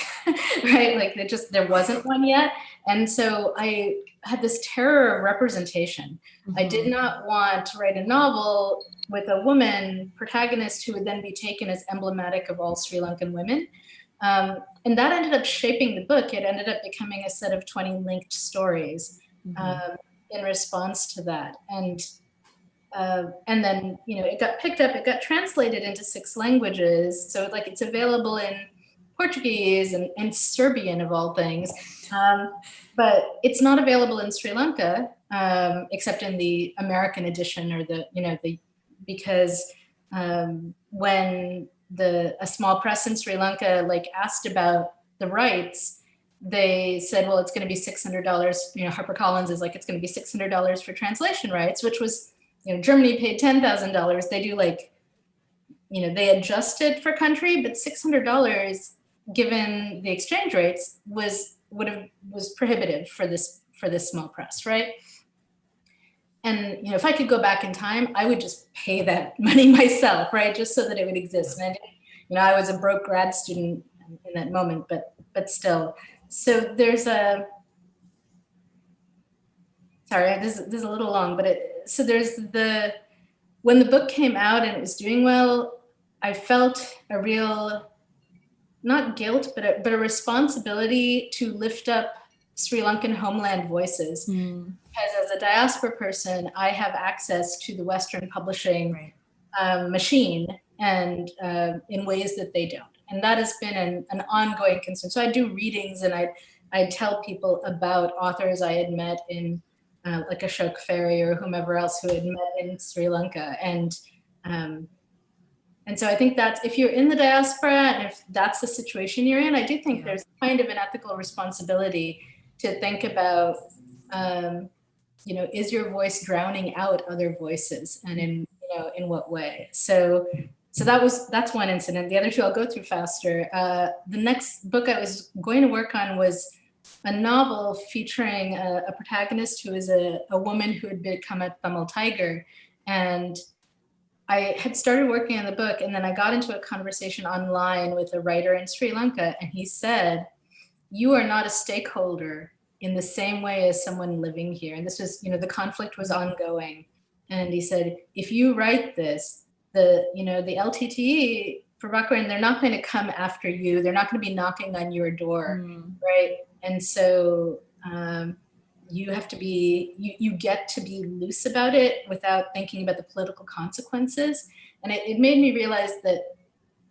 right? Like there wasn't one yet. And so I had this terror of representation. Mm-hmm. I did not want to write a novel with a woman protagonist who would then be taken as emblematic of all Sri Lankan women. And that ended up shaping the book. It ended up becoming a set of 20 linked stories in response to that. And then, it got picked up, it got translated into 6 languages. So like it's available in Portuguese and Serbian of all things. But it's not available in Sri Lanka, except in the American edition or because when a small press in Sri Lanka asked about the rights, they said, well, it's going to be $600. HarperCollins is like, it's going to be $600 for translation rights, which was, Germany paid $10,000. They do they adjusted for country, but $600 given the exchange rates was prohibitive for this small press, right? And if I could go back in time, I would just pay that money myself, right, just so that it would exist. And I was a broke grad student in that moment, but still. So there's sorry, this is a little long, but so there's when the book came out and it was doing well, I felt a real, not guilt, but a responsibility to lift up Sri Lankan homeland voices. Because as a diaspora person, I have access to the Western publishing machine and in ways that they don't. And that has been an ongoing concern. So I do readings and I tell people about authors I had met in like Ashok Ferry or whomever else who had met in Sri Lanka. And so I think that's, if you're in the diaspora and if that's the situation you're in, I do think there's kind of an ethical responsibility to think about, is your voice drowning out other voices, and in what way? So that's one incident. The other 2 I'll go through faster. The next book I was going to work on was a novel featuring a protagonist who is a woman who had become a Tamil tiger. And I had started working on the book, and then I got into a conversation online with a writer in Sri Lanka, and he said, you are not a stakeholder in the same way as someone living here. And this was, the conflict was ongoing. And he said, if you write this, the LTTE for Bahrain, they're not going to come after you. They're not going to be knocking on your door, right? And so you have to be, you get to be loose about it without thinking about the political consequences. And it made me realize that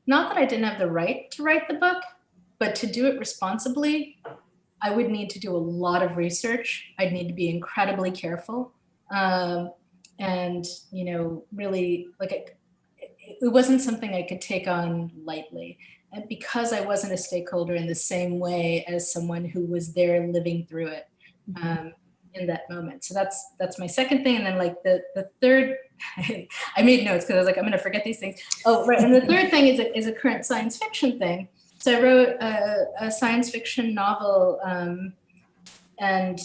not that I didn't have the right to write the book, but to do it responsibly, I would need to do a lot of research. I'd need to be incredibly careful. And, really, like, it wasn't something I could take on lightly. And because I wasn't a stakeholder in the same way as someone who was there living through it in that moment. So that's my second thing. And then like the third, I made notes because I was like, I'm going to forget these things. Oh, right. And the third thing is a current science fiction thing. So I wrote a science fiction novel and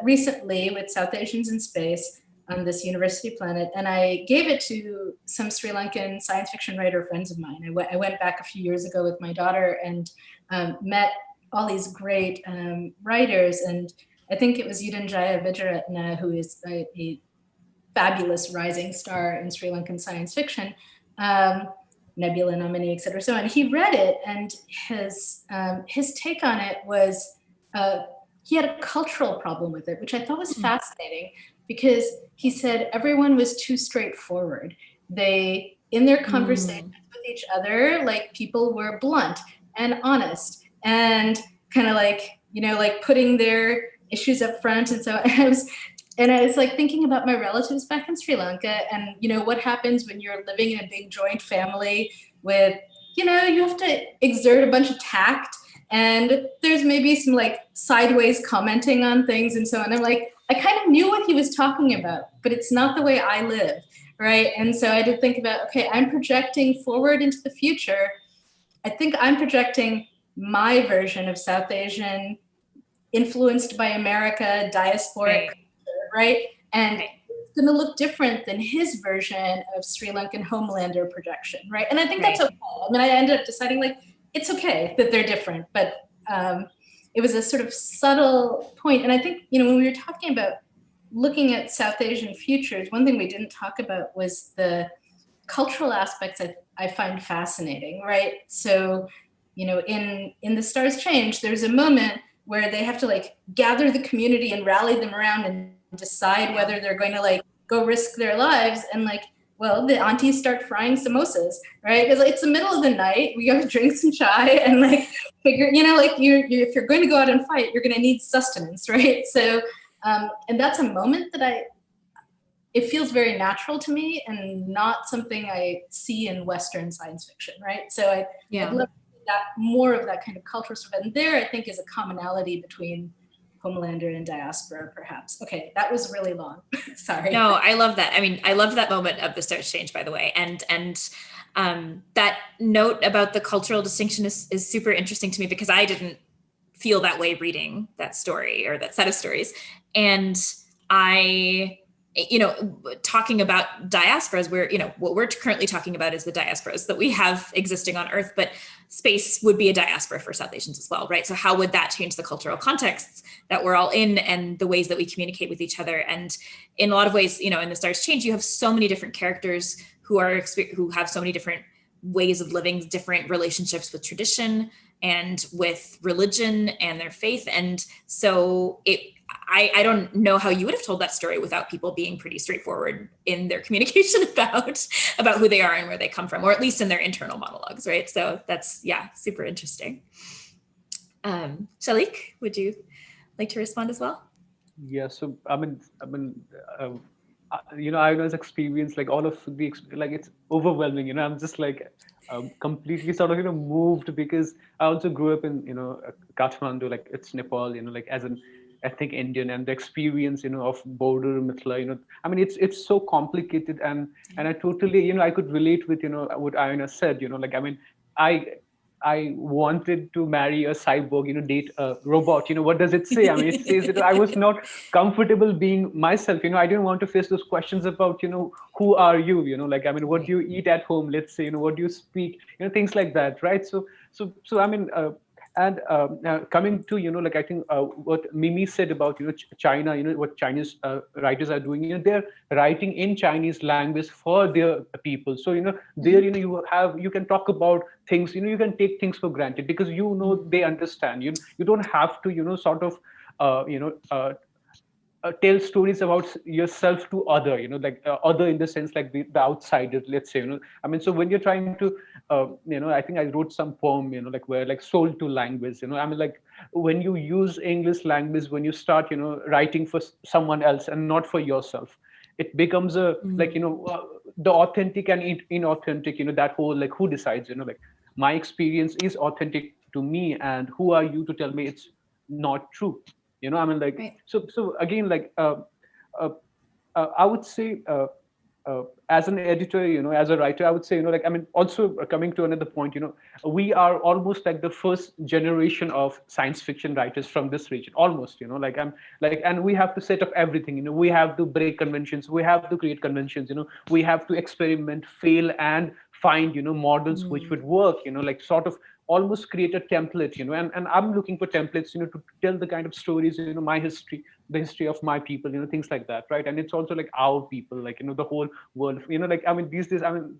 recently with South Asians in Space on this university planet. And I gave it to some Sri Lankan science fiction writer friends of mine. I went back a few years ago with my daughter and met all these great writers. And I think it was Yudhanjaya Vijayaratna, who is a fabulous rising star in Sri Lankan science fiction, Nebula nominee, et cetera. So, and he read it, and his take on it was he had a cultural problem with it, which I thought was fascinating, because he said everyone was too straightforward. They, in their conversations with each other, like people were blunt and honest and kind of like, like putting their issues up front. And so I was like thinking about my relatives back in Sri Lanka and, what happens when you're living in a big joint family with, you have to exert a bunch of tact, and there's maybe some like sideways commenting on things and so on. I'm like, I kind of knew what he was talking about, but it's not the way I live, right? And so I did think about, okay, I'm projecting forward into the future. I think I'm projecting my version of South Asian, influenced by America, diasporic, right? And it's going to look different than his version of Sri Lankan Homelander projection, right? And I think that's okay. I mean, I ended up deciding like, it's okay that they're different, but it was a sort of subtle point. And I think, when we were talking about looking at South Asian futures, one thing we didn't talk about was the cultural aspects I find fascinating, right? So, in The Stars Change, there's a moment where they have to like gather the community and rally them around and decide whether they're going to like go risk their lives. And like, well, the aunties start frying samosas, right? Because it's the middle of the night. We have to drink some chai and like figure, like if you're going to go out and fight, you're going to need sustenance, right? So, and that's a moment that it feels very natural to me and not something I see in Western science fiction, right? So I'd love that more of that kind of cultural stuff. And there, I think, is a commonality between Homelander and Diaspora, perhaps. Okay, that was really long. Sorry. No, I love that. I mean, I loved that moment of The Stars Change, by the way. And that note about the cultural distinction is super interesting to me, because I didn't feel that way reading that story or that set of stories. And I, talking about diasporas, where, what we're currently talking about is the diasporas that we have existing on Earth, but space would be a diaspora for South Asians as well, right? So how would that change the cultural contexts that we're all in and the ways that we communicate with each other? And in a lot of ways, in The Stars Change, you have so many different characters who have so many different ways of living, different relationships with tradition and with religion and their faith. And so I don't know how you would have told that story without people being pretty straightforward in their communication about who they are and where they come from, or at least in their internal monologues, right? So that's, super interesting. Salik, would you like to respond as well? Yeah, so Iona's experience, like all of the, like it's overwhelming, I'm just like completely sort of, moved, because I also grew up in, Kathmandu, like it's Nepal, like as an ethnic Indian, and the experience, of border Mithila, it's so complicated, and I totally, I could relate with, what Iona said, I wanted to marry a cyborg, date a robot. What does it say? It says that I was not comfortable being myself. I didn't want to face those questions about, who are you? What do you eat at home? Let's say, what do you speak? Things like that, right? So And coming to, like I think what Mimi said about, China, what Chinese writers are doing, they're writing in Chinese language for their people. So, there, you can talk about things, you can take things for granted because, they understand. You don't have to, sort of, tell stories about yourself to other, like other in the sense like the outsider, let's say, I mean, so when you're trying to, I think I wrote some poem, like where like sold to language, I mean, like when you use English language, when you start, writing for someone else and not for yourself, it becomes a like, the authentic and inauthentic, that whole like who decides, like my experience is authentic to me, and who are you to tell me it's not true? I mean, like, Right. so again, like, uh, I would say, as an editor, as a writer, I would say, like, I mean, also coming to another point, we are almost like the first generation of science fiction writers from this region, almost, like I'm like, and we have to set up everything, we have to break conventions, we have to create conventions, we have to experiment, fail, and find, models which would work, like sort of almost create a template, and I'm looking for templates, to tell the kind of stories, my history, the history of my people, things like that, right? And it's also like our people, like, the whole world, like, I mean, these days, I mean,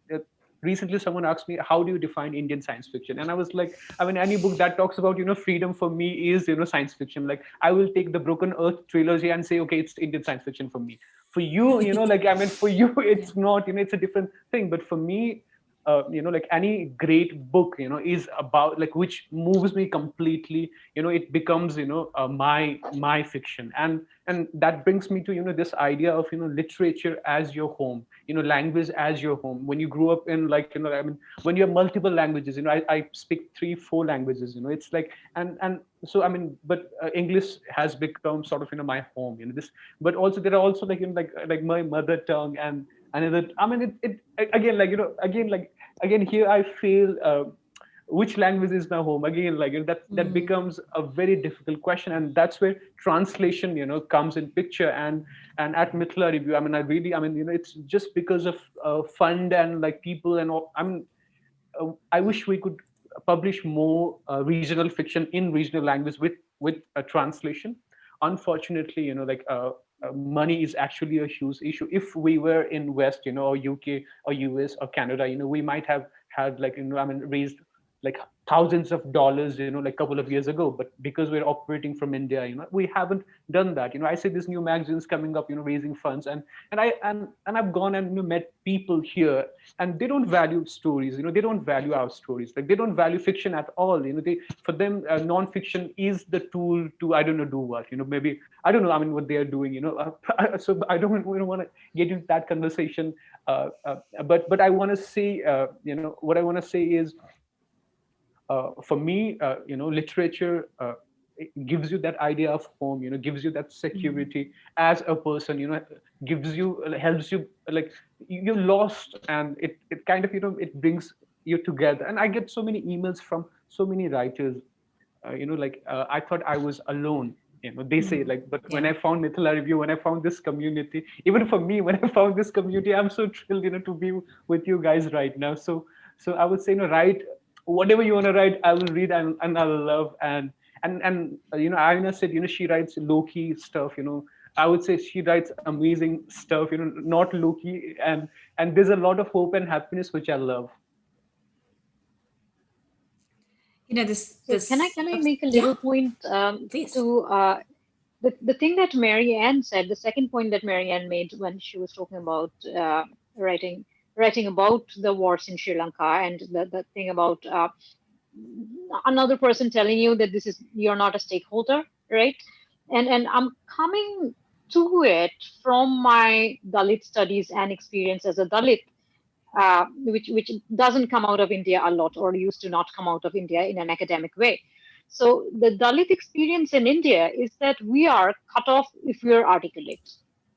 recently someone asked me, how do you define Indian science fiction? And I was like, I mean, any book that talks about, freedom for me is, science fiction. Like, I will take the Broken Earth trilogy and say, okay, it's Indian science fiction for me. For you, like, I mean, for you, it's not, it's a different thing. But for me, like any great book, is about like which moves me completely. It becomes, my fiction, and that brings me to this idea of literature as your home, language as your home. When you grew up in like I mean, when you have multiple languages, I speak 3-4 languages. It's like and so I mean, but English has become sort of my home. This, but also there are also like like my mother tongue and another. I mean, it again like again like again here I feel which language is my home again, like that becomes a very difficult question, and that's where translation comes in picture. And at Mithila Review, I mean, I really, I mean, it's just because of fund and like people and all. I mean, I wish we could publish more regional fiction in regional language with a translation. Unfortunately, like money is actually a huge issue. If we were in West, or UK or US or Canada, we might have had like I mean, raised like thousands of dollars, like a couple of years ago. But because we're operating from India, we haven't done that. I see these new magazines coming up, raising funds, and I've gone and met people here, and they don't value stories. They don't value our stories. Like they don't value fiction at all. They, for them, non-fiction is the tool to, I don't know, do what. Maybe I don't know. I mean, what they are doing. So I don't want to get into that conversation. But I want to say, what I want to say is, for me, literature it gives you that idea of home, gives you that security as a person, gives you, helps you, like you're lost, and it kind of, it brings you together. And I get so many emails from so many writers, like I thought I was alone. They say like, but when I found Mithila Review, when I found this community, even for me, when I found this community, I'm so thrilled, to be with you guys right now. So I would say, write whatever you want to write. I will read, and I will love. And Iona said, she writes low-key stuff. I would say she writes amazing stuff. Not low-key, and there's a lot of hope and happiness, which I love. This can I make a little point Please. to the thing that Mary Anne said, the second point that Mary Anne made when she was talking about writing about the wars in Sri Lanka, and the thing about another person telling you that you're not a stakeholder, right? And I'm coming to it from my Dalit studies and experience as a Dalit, which doesn't come out of India a lot, or used to not come out of India in an academic way. So the Dalit experience in India is that we are cut off if we are articulate,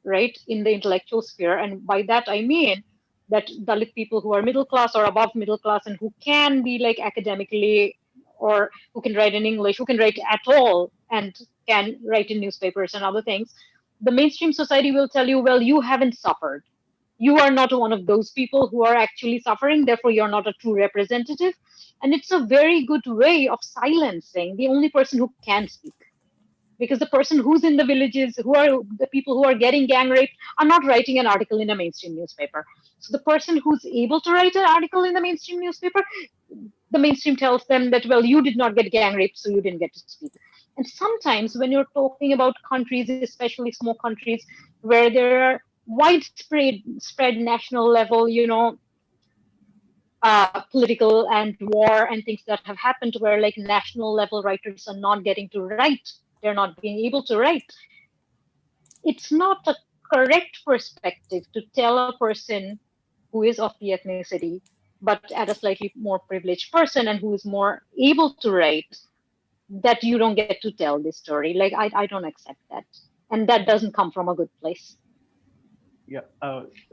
right, in the intellectual sphere. And by that I mean that Dalit people who are middle class or above middle class, and who can be like academically, or who can write in English, who can write at all, and can write in newspapers and other things, the mainstream society will tell you, well, you haven't suffered, you are not one of those people who are actually suffering, therefore you're not a true representative. And it's a very good way of silencing the only person who can speak. Because the person who's in the villages, who are the people who are getting gang raped, are not writing an article in a mainstream newspaper. So the person who's able to write an article in the mainstream newspaper, the mainstream tells them that, well, you did not get gang raped, so you didn't get to speak. And sometimes when you're talking about countries, especially small countries, where there are widespread national level, political and war and things that have happened, where like national level writers are not getting to write, they're not being able to write. It's not a correct perspective to tell a person who is of the ethnicity, but at a slightly more privileged person and who is more able to write, that you don't get to tell this story. Like, I don't accept that. And that doesn't come from a good place. Yeah,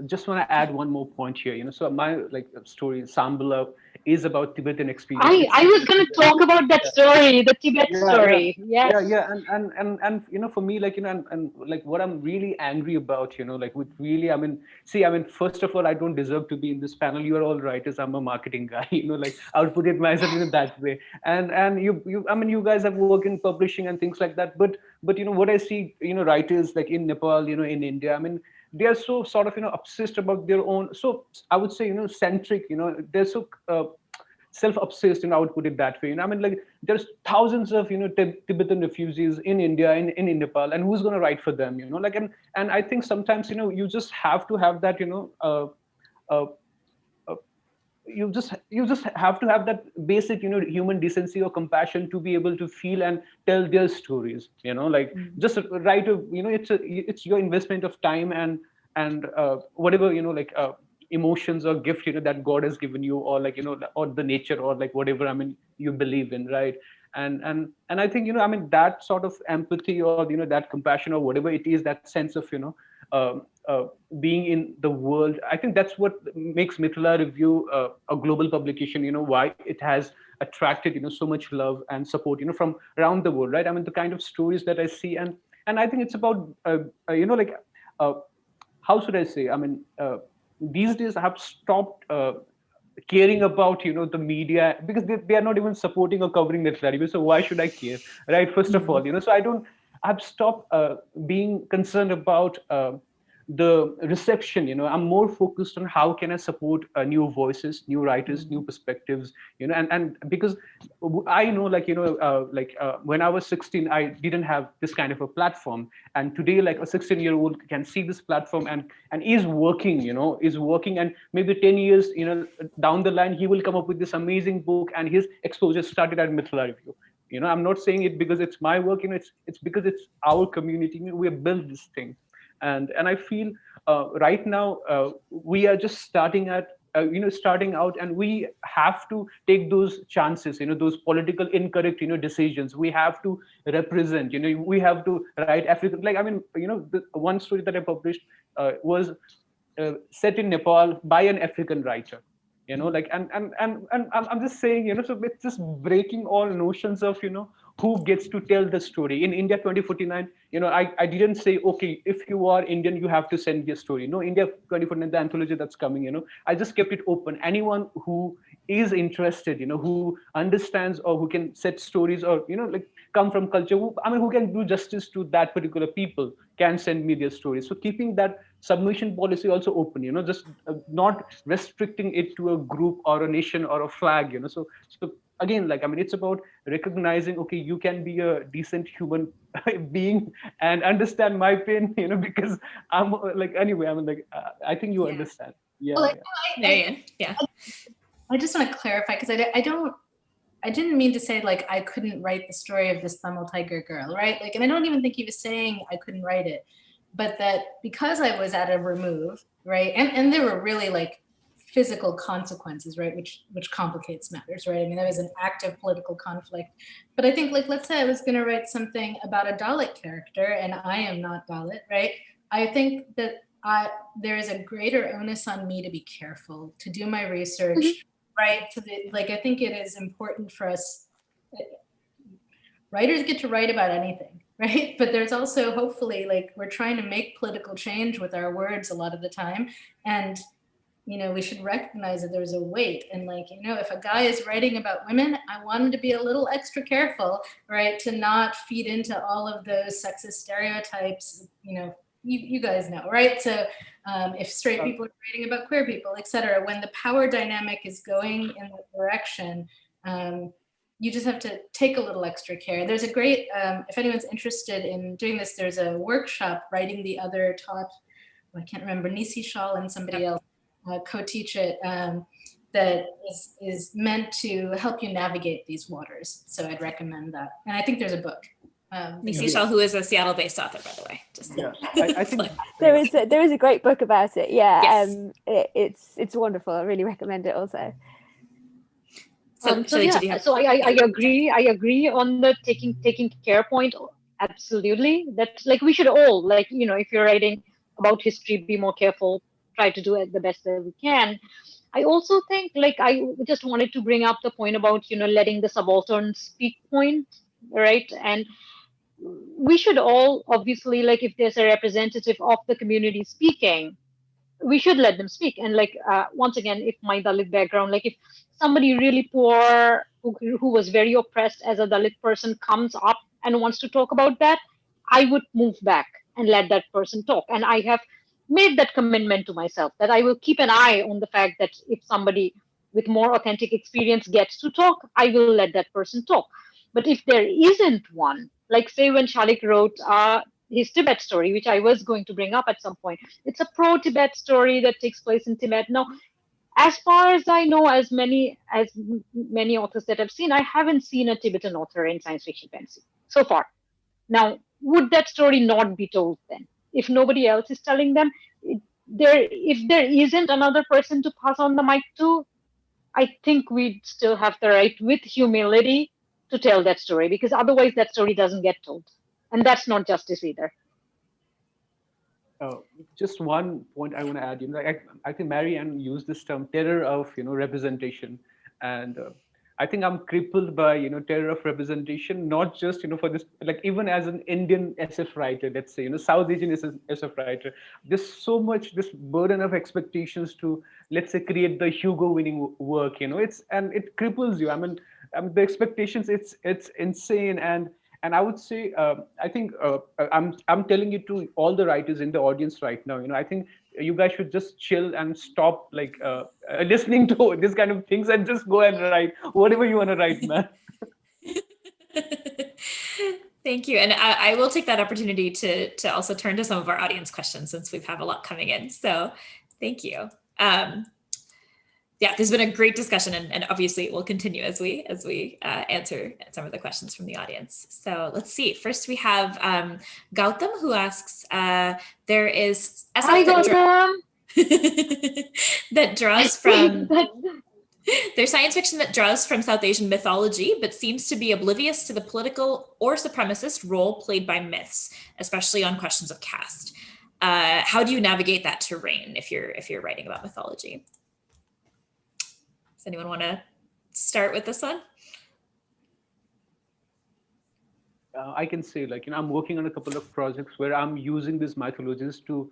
just want to add one more point here. So my story, Sambala, is about Tibetan experience. I was going to talk about that story, the Tibet story. Yes. Yeah, and for me, and what I'm really angry about, with really, first of all, I don't deserve to be in this panel. You are all writers. I'm a marketing guy. I would put it myself in that way. And you guys have worked in publishing and things like that. But what I see, writers like in Nepal, in India, they are so sort of obsessed about their own, so I would say centric, they're so self-obsessed, I would put it that way. There's thousands of Tibetan refugees in India, in Nepal, and who's going to write for them, and I think sometimes you just have to have that you just have to have that basic human decency or compassion to be able to feel and tell their stories, just write it's your investment of time and whatever emotions or gift that God has given you, or or the nature, or whatever you believe in, right? And I think that sort of empathy, or that compassion, or whatever it is, that sense of uh, being in the world, I think that's what makes Mithila Review a global publication, why it has attracted so much love and support from around the world, right? The kind of stories that I see, and I think it's about how should I say, these days I have stopped caring about the media, because they are not even supporting or covering Mithila Review, so why should I care, right? First of all, so I've stopped being concerned about the reception. I'm more focused on how can I support new voices, new writers, new perspectives, and because I know, when I was 16, I didn't have this kind of a platform, and today, like, a 16-year-old can see this platform and is working, and maybe 10 years down the line, he will come up with this amazing book, and his exposure started at Mithila Review. I'm not saying it because it's my work, it's because it's our community. We have built this thing, and I feel right now we are just starting out, and we have to take those chances, those political incorrect decisions. We have to represent, we have to write African, the one story that I published was set in Nepal by an African writer, and I'm just saying, so it's just breaking all notions of who gets to tell the story. In India 2049, I didn't say, okay, if you are Indian, you have to send your story. No, India 2049, the anthology that's coming, I just kept it open. Anyone who is interested, who understands, or who can set stories, or come from culture, who can do justice to that particular people, can send me their stories. So keeping that submission policy also open, just not restricting it to a group or a nation or a flag, so again, it's about recognizing, okay, you can be a decent human being and understand my pain, because I'm anyway, I think you understand. Yeah. Well, Mary Anne, I just want to clarify, because I didn't mean to say I couldn't write the story of this Tamil tiger girl, right? And I don't even think he was saying I couldn't write it, but that because I was at a remove, right? And there were really physical consequences, right? Which complicates matters, right? There was an active political conflict. But I think let's say I was going to write something about a Dalit character, and I am not Dalit, right? I think that there is a greater onus on me to be careful, to do my research, right? I think it is important for us. Writers get to write about anything, right? But there's also hopefully like we're trying to make political change with our words a lot of the time. And, you know, we should recognize that there's a weight. And like, you know, if a guy is writing about women, I want him to be a little extra careful, right? To not feed into all of those sexist stereotypes, you know, you guys know, right? So if straight people are writing about queer people, et cetera, when the power dynamic is going in that direction, you just have to take a little extra care. There's a great, if anyone's interested in doing this, there's a workshop, Writing the Other, taught, I can't remember, Nisi Shawl and somebody else co-teach it, that is meant to help you navigate these waters. So I'd recommend that. And I think there's a book. Nisi Shawl, who is a Seattle-based author, by the way. Just yeah, I think there is a great book about it. Yeah, yes. It's wonderful. I really recommend it also. So I agree. I agree on the taking care point. Absolutely. That's like we should all, like, you know, if you're writing about history, be more careful. Try to do it the best that we can. I also think, like, I just wanted to bring up the point about, you know, letting the subaltern speak point, right? And we should all obviously, like, if there's a representative of the community speaking, we should let them speak. And like, once again, if my Dalit background, like if somebody really poor who was very oppressed as a Dalit person comes up and wants to talk about that, I would move back and let that person talk. And I have made that commitment to myself that I will keep an eye on the fact that if somebody with more authentic experience gets to talk, I will let that person talk. But if there isn't one, like say when Salik wrote his Tibet story, which I was going to bring up at some point, it's a pro-Tibet story that takes place in Tibet. Now, as far as I know, as many authors that I've seen, I haven't seen a Tibetan author in science fiction fantasy so far. Now, would that story not be told then? If nobody else is telling them, if there isn't another person to pass on the mic to, I think we'd still have the right, with humility, to tell that story, because otherwise that story doesn't get told. And that's not justice either. Just one point I want to add. You know, I think Mary Anne used this term, terror of representation, and I think I'm crippled by terror of representation. Not just for this, like even as an Indian SF writer, let's say South Asian SF writer, there's so much this burden of expectations to, let's say, create the Hugo winning work. It cripples you. I mean the expectations. It's insane. And I would say, I think I'm telling it to all the writers in the audience right now. I think you guys should just chill and stop like listening to this kind of things and just go and write whatever you want to write, man. Thank you. And I will take that opportunity to also turn to some of our audience questions since we've had a lot coming in. So thank you. Yeah, there's been a great discussion, and obviously it will continue as we answer some of the questions from the audience. So let's see. First, we have Gautam, who asks, there is SF that draws from there's science fiction that draws from South Asian mythology, but seems to be oblivious to the political or supremacist role played by myths, especially on questions of caste. How do you navigate that terrain if you're writing about mythology? Does anyone want to start with this one? I can say, like, I'm working on a couple of projects where I'm using these mythologies to,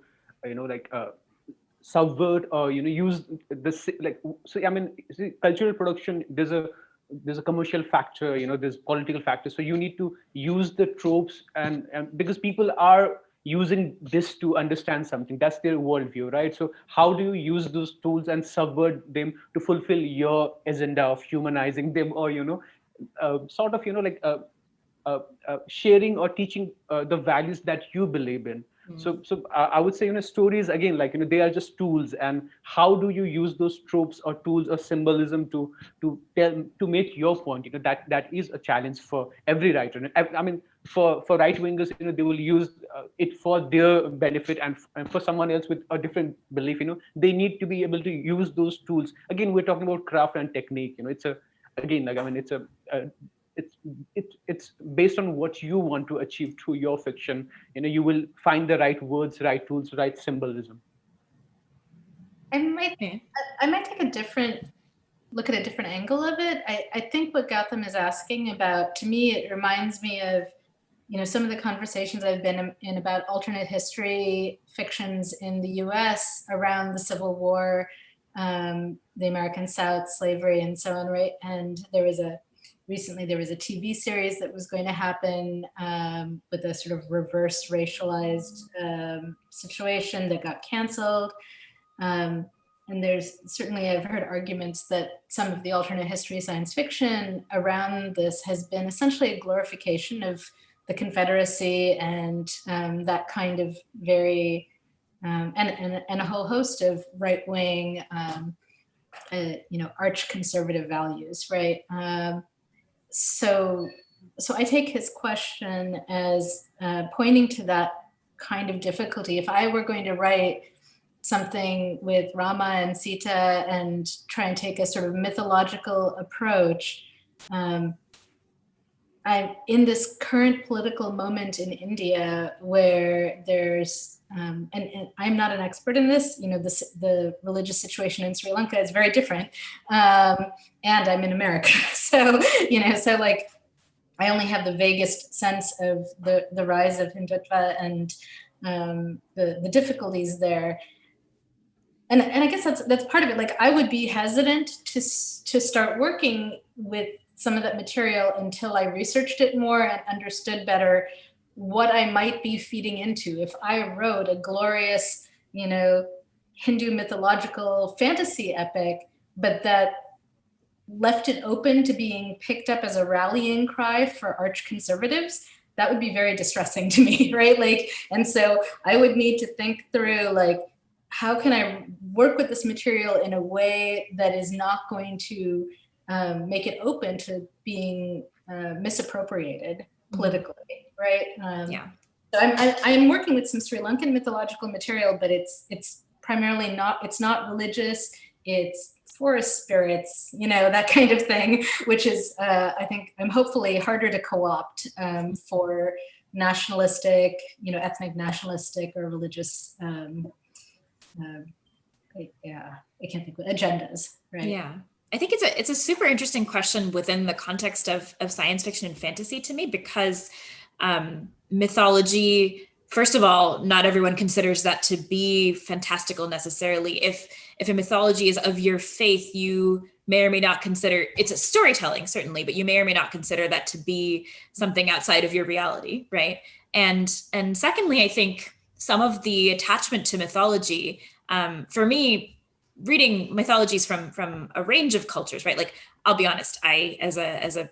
subvert or use this, like, so I mean, see, cultural production, there's a commercial factor, there's political factor. So you need to use the tropes and because people are using this to understand something. That's their worldview, right? So how do you use those tools and subvert them to fulfill your agenda of humanizing them, or sort of sharing or teaching the values that you believe in. So I would say stories again, like they are just tools, and how do you use those tropes or tools or symbolism to make your point? That is a challenge for every writer. I mean, for right wingers, they will use it for their benefit, and for someone else with a different belief, they need to be able to use those tools. Again, we're talking about craft and technique. It's a, again, like, I mean, it's based on what you want to achieve through your fiction. You will find the right words, right tools, right symbolism. I might take a different look at a different angle of it. I think what Gautam is asking about, to me, it reminds me of some of the conversations I've been in about alternate history fictions in the US around the Civil War, the American South, slavery, and so on, right? And recently there was a TV series that was going to happen with a sort of reverse racialized situation that got canceled. And there's certainly, I've heard arguments that some of the alternate history science fiction around this has been essentially a glorification of the Confederacy and that kind of very, and a whole host of right-wing, arch conservative values, right? So I take his question as pointing to that kind of difficulty. If I were going to write something with Rama and Sita and try and take a sort of mythological approach, I'm in this current political moment in India where there's, and I'm not an expert in this, the religious situation in Sri Lanka is very different. And I'm in America. So like, I only have the vaguest sense of the rise of Hindutva and the difficulties there. And I guess that's part of it. Like, I would be hesitant to start working with some of that material until I researched it more and understood better what I might be feeding into. If I wrote a glorious, Hindu mythological fantasy epic, but that left it open to being picked up as a rallying cry for arch conservatives, that would be very distressing to me, right? Like, and so I would need to think through, like, how can I work with this material in a way that is not going to make it open to being misappropriated politically, right? So I'm working with some Sri Lankan mythological material, but it's primarily it's not religious, it's forest spirits, that kind of thing, which is, I think, I'm hopefully harder to co-opt for nationalistic, ethnic nationalistic or religious, I can't think of agendas, right? Yeah. I think it's a super interesting question within the context of science fiction and fantasy to me, because mythology, first of all, not everyone considers that to be fantastical necessarily. If a mythology is of your faith, you may or may not consider, it's a storytelling certainly, but you may or may not consider that to be something outside of your reality, right? And secondly, I think some of the attachment to mythology, for me, reading mythologies from a range of cultures, right? Like, I'll be honest, I, as a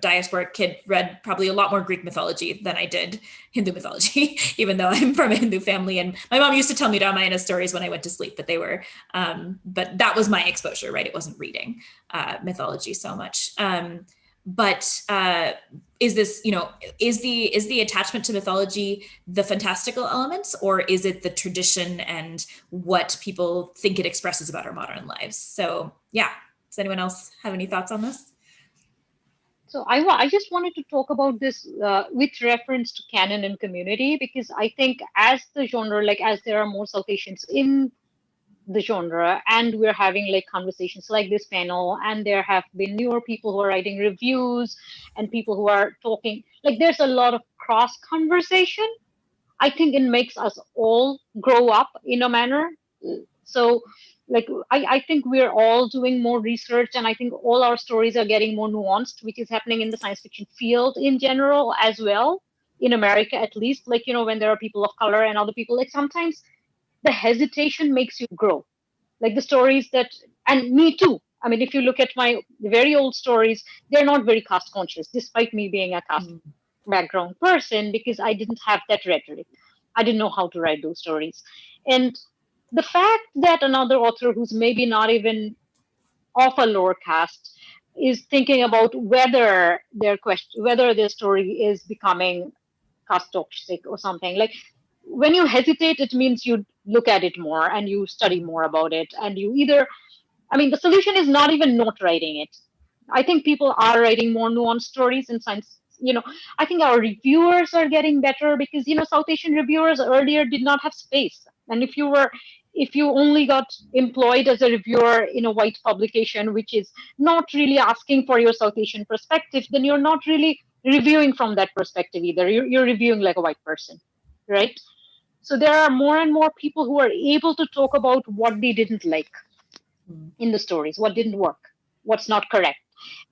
diaspora kid, read probably a lot more Greek mythology than I did Hindu mythology, even though I'm from a Hindu family. And my mom used to tell me Ramayana stories when I went to sleep, but but that was my exposure, right? It wasn't reading mythology so much. But is this, is the attachment to mythology the fantastical elements, or is it the tradition and what people think it expresses about our modern lives? So yeah, does anyone else have any thoughts on this? So I just wanted to talk about this with reference to canon and community, because I think as the genre, like as there are more South Asians in the genre, and we're having like conversations like this panel, and there have been newer people who are writing reviews and people who are talking, like there's a lot of cross conversation. I think it makes us all grow up in a manner. So like I think we're all doing more research, and I think all our stories are getting more nuanced, which is happening in the science fiction field in general as well, in America at least. Like, when there are people of color and other people, like sometimes the hesitation makes you grow. Like the stories that, and me too. I mean, if you look at my very old stories, they're not very caste conscious, despite me being a caste background person, because I didn't have that rhetoric. I didn't know how to write those stories. And the fact that another author who's maybe not even of a lower caste is thinking about whether their story is becoming caste toxic or something, like when you hesitate, it means you look at it more and you study more about it. And you either, the solution is not even not writing it. I think people are writing more nuanced stories in science. I think our reviewers are getting better, because, South Asian reviewers earlier did not have space. And if you only got employed as a reviewer in a white publication, which is not really asking for your South Asian perspective, then you're not really reviewing from that perspective either. You're reviewing like a white person, right? So there are more and more people who are able to talk about what they didn't like in the stories, what didn't work, what's not correct.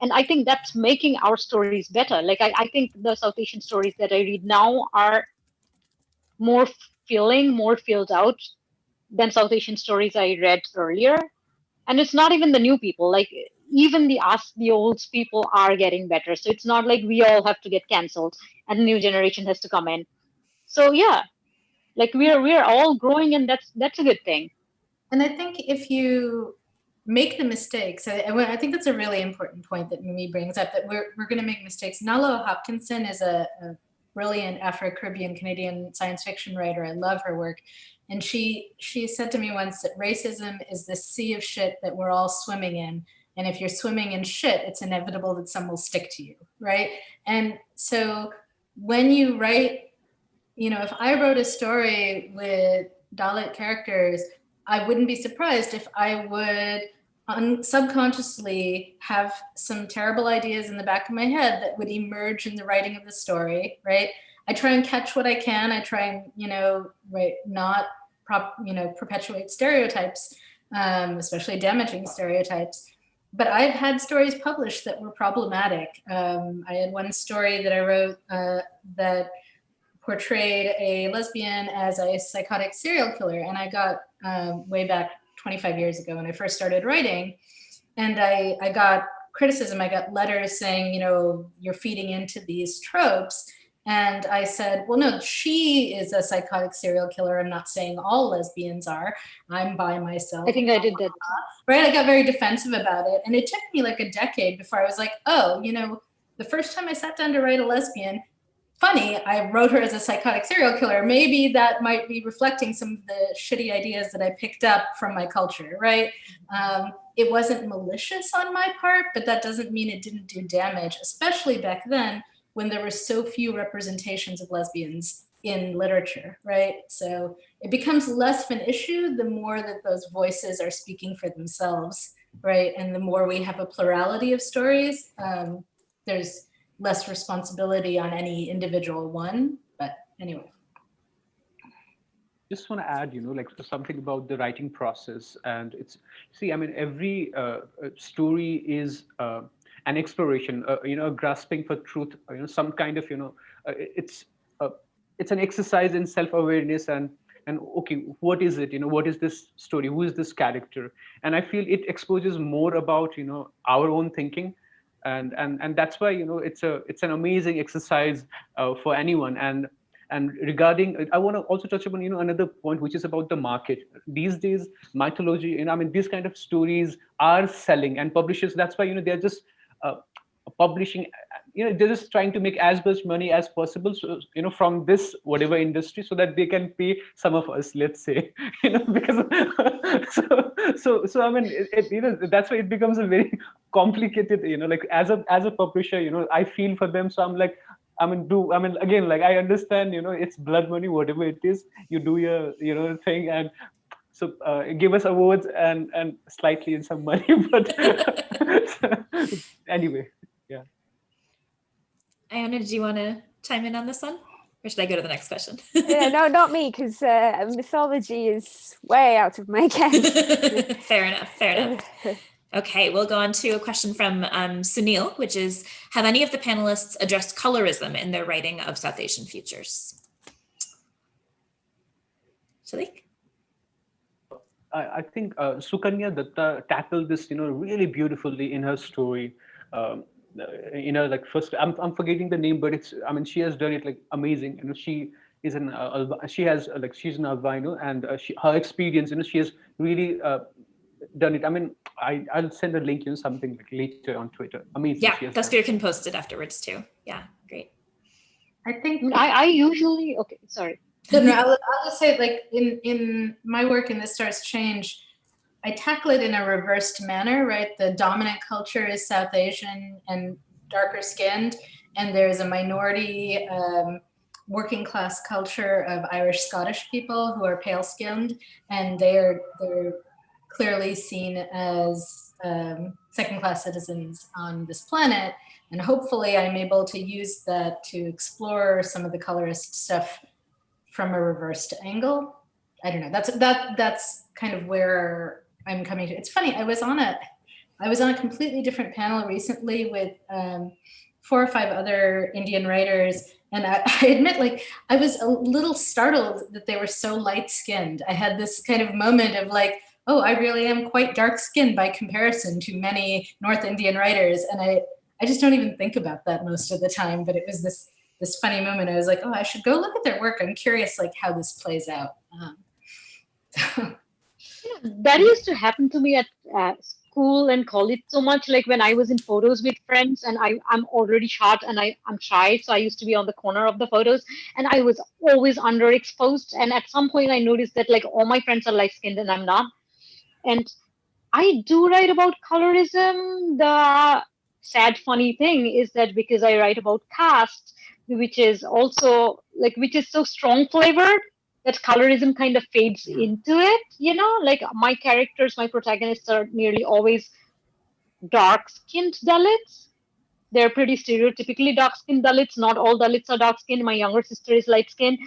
And I think that's making our stories better. Like I think the South Asian stories that I read now are more feeling, more filled out than South Asian stories I read earlier. And it's not even the new people. Like even the Ask the Olds people are getting better. So it's not like we all have to get cancelled and the new generation has to come in. So yeah, like we're all growing, and that's a good thing. And I think if you make the mistakes, I think that's a really important point that Mimi brings up, that we're going to make mistakes. Nalo Hopkinson is a brilliant Afro-Caribbean Canadian science fiction writer. I love her work. And she said to me once that racism is the sea of shit that we're all swimming in. And if you're swimming in shit, it's inevitable that some will stick to you, right? And so when you write, if I wrote a story with Dalit characters, I wouldn't be surprised if I would subconsciously have some terrible ideas in the back of my head that would emerge in the writing of the story, right? I try and catch what I can. I try and, not perpetuate stereotypes, especially damaging stereotypes. But I've had stories published that were problematic. I had one story that I wrote that portrayed a lesbian as a psychotic serial killer. And I got way back 25 years ago when I first started writing. And I got criticism. I got letters saying, you're feeding into these tropes. And I said, well, no, she is a psychotic serial killer. I'm not saying all lesbians are. I'm by myself. I think I did that. Right? I got very defensive about it. And it took me like a decade before I was like, oh, the first time I sat down to write a lesbian, funny, I wrote her as a psychotic serial killer. Maybe that might be reflecting some of the shitty ideas that I picked up from my culture, right? It wasn't malicious on my part, but that doesn't mean it didn't do damage, especially back then when there were so few representations of lesbians in literature, right? So it becomes less of an issue the more that those voices are speaking for themselves, right? And the more we have a plurality of stories, there's less responsibility on any individual one. But anyway. Just want to add, like something about the writing process. And every story is an exploration, a grasping for truth, some kind of, it's an exercise in self-awareness and okay, what is it? What is this story? Who is this character? And I feel it exposes more about, our own thinking. And that's why, it's an amazing exercise for anyone. And regarding, I want to also touch upon, another point, which is about the market. These days, mythology, these kind of stories are selling, and publishers, that's why, they're just publishing, they're just trying to make as much money as possible, so, from this whatever industry, so that they can pay some of us, let's say, because so that's why it becomes a very complicated, like as a publisher, I feel for them. So I'm like, again, like I understand, it's blood money, whatever it is, you do your, thing, and so give us awards and slightly some money, but anyway, yeah. Iona, did you want to chime in on this one? Or should I go to the next question? Yeah, no, not me, because mythology is way out of my ken. Fair enough. Okay, we'll go on to a question from Sunil, which is, have any of the panelists addressed colorism in their writing of South Asian futures? Salik? I think Sukanya Datta tackled this, really beautifully in her story. Like first, I'm forgetting the name, but she has done it like amazing. She is she's an albino, and her experience, she has really done it. I'll send a link, something like later on Twitter. Amazing. Yeah, Daspir can post it afterwards too. Yeah, great. I think I usually, okay, sorry. No, I'll just say, like, in my work in This Starts Change, I tackle it in a reversed manner, right? The dominant culture is South Asian and darker skinned, and there's a minority working class culture of Irish Scottish people who are pale skinned, and they're clearly seen as second-class citizens on this planet. And hopefully I'm able to use that to explore some of the colorist stuff from a reversed angle. I don't know, that's kind of where I'm coming to. It's funny, I was on a completely different panel recently with 4 or 5 other Indian writers. And I admit, like, I was a little startled that they were so light-skinned. I had this kind of moment of like, oh, I really am quite dark-skinned by comparison to many North Indian writers. And I just don't even think about that most of the time. But it was this funny moment. I was like, oh, I should go look at their work. I'm curious, like, how this plays out. That used to happen to me at school and college so much. Like when I was in photos with friends and I'm already short and I'm shy. So I used to be on the corner of the photos and I was always underexposed. And at some point I noticed that like all my friends are light skinned and I'm not. And I do write about colorism. The sad, funny thing is that because I write about caste, which is also like, which is so strong flavored, that colorism kind of fades into it, you know, like my characters, my protagonists are nearly always dark-skinned Dalits. They're pretty stereotypically dark-skinned Dalits. Not all Dalits are dark-skinned. My younger sister is light-skinned.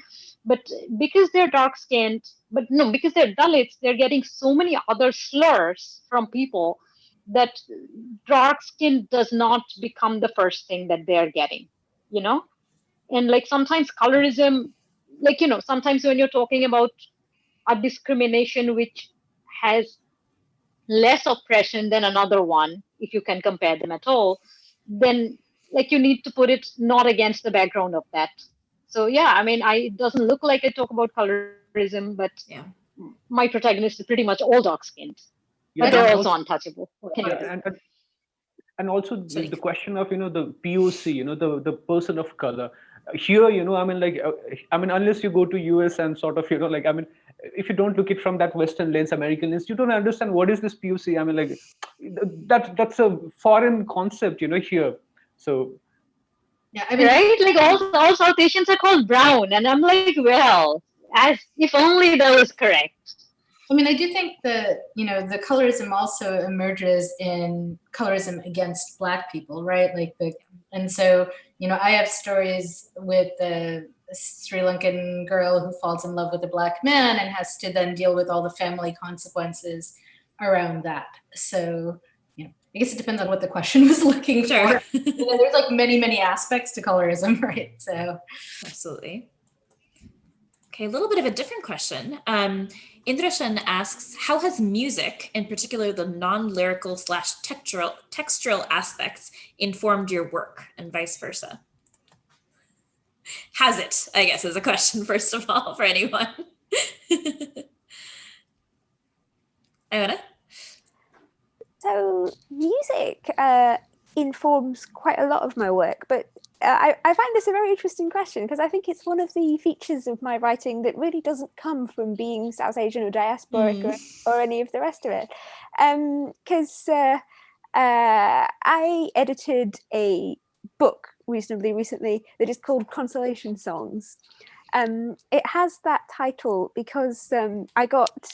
But because they're dark-skinned, but no, because they're Dalits, they're getting so many other slurs from people that dark skin does not become the first thing that they're getting, you know? And like sometimes colorism, like, you know, sometimes when you're talking about a discrimination which has less oppression than another one, if you can compare them at all, then like you need to put it not against the background of that. So yeah, I mean, it doesn't look like I talk about colorism, but Yeah. my protagonist is pretty much all dark-skinned, Yeah, but they're and also untouchable. What can you do? and also the Salik. question of the POC, the person of color. Here, I mean, like, I mean, unless you go to US and sort of, like, I mean, if you don't look it from that Western lens, American lens, you don't understand what is this POC. I mean, like, that's a foreign concept, here. So Yeah, I mean, Right? Like all South Asians are called brown, and I'm like, well, as if only that was correct. I mean, I do think that, the colorism also emerges in colorism against Black people, right? And so, I have stories with a Sri Lankan girl who falls in love with a Black man and has to then deal with all the family consequences around that. So, I guess it depends on what the question was looking Sure. for. There's like many, many aspects to colorism, right? So Absolutely. Okay, a little bit of a different question. Indrashan asks, how has music, in particular the non-lyrical / textural aspects, informed your work and vice versa? Has it, I guess, is a question, first of all, for anyone. Iona? So music informs quite a lot of my work, but I find this a very interesting question because I think it's one of the features of my writing that really doesn't come from being South Asian or diasporic or any of the rest of it. Because I edited a book reasonably recently that is called Consolation Songs. It has that title because I got,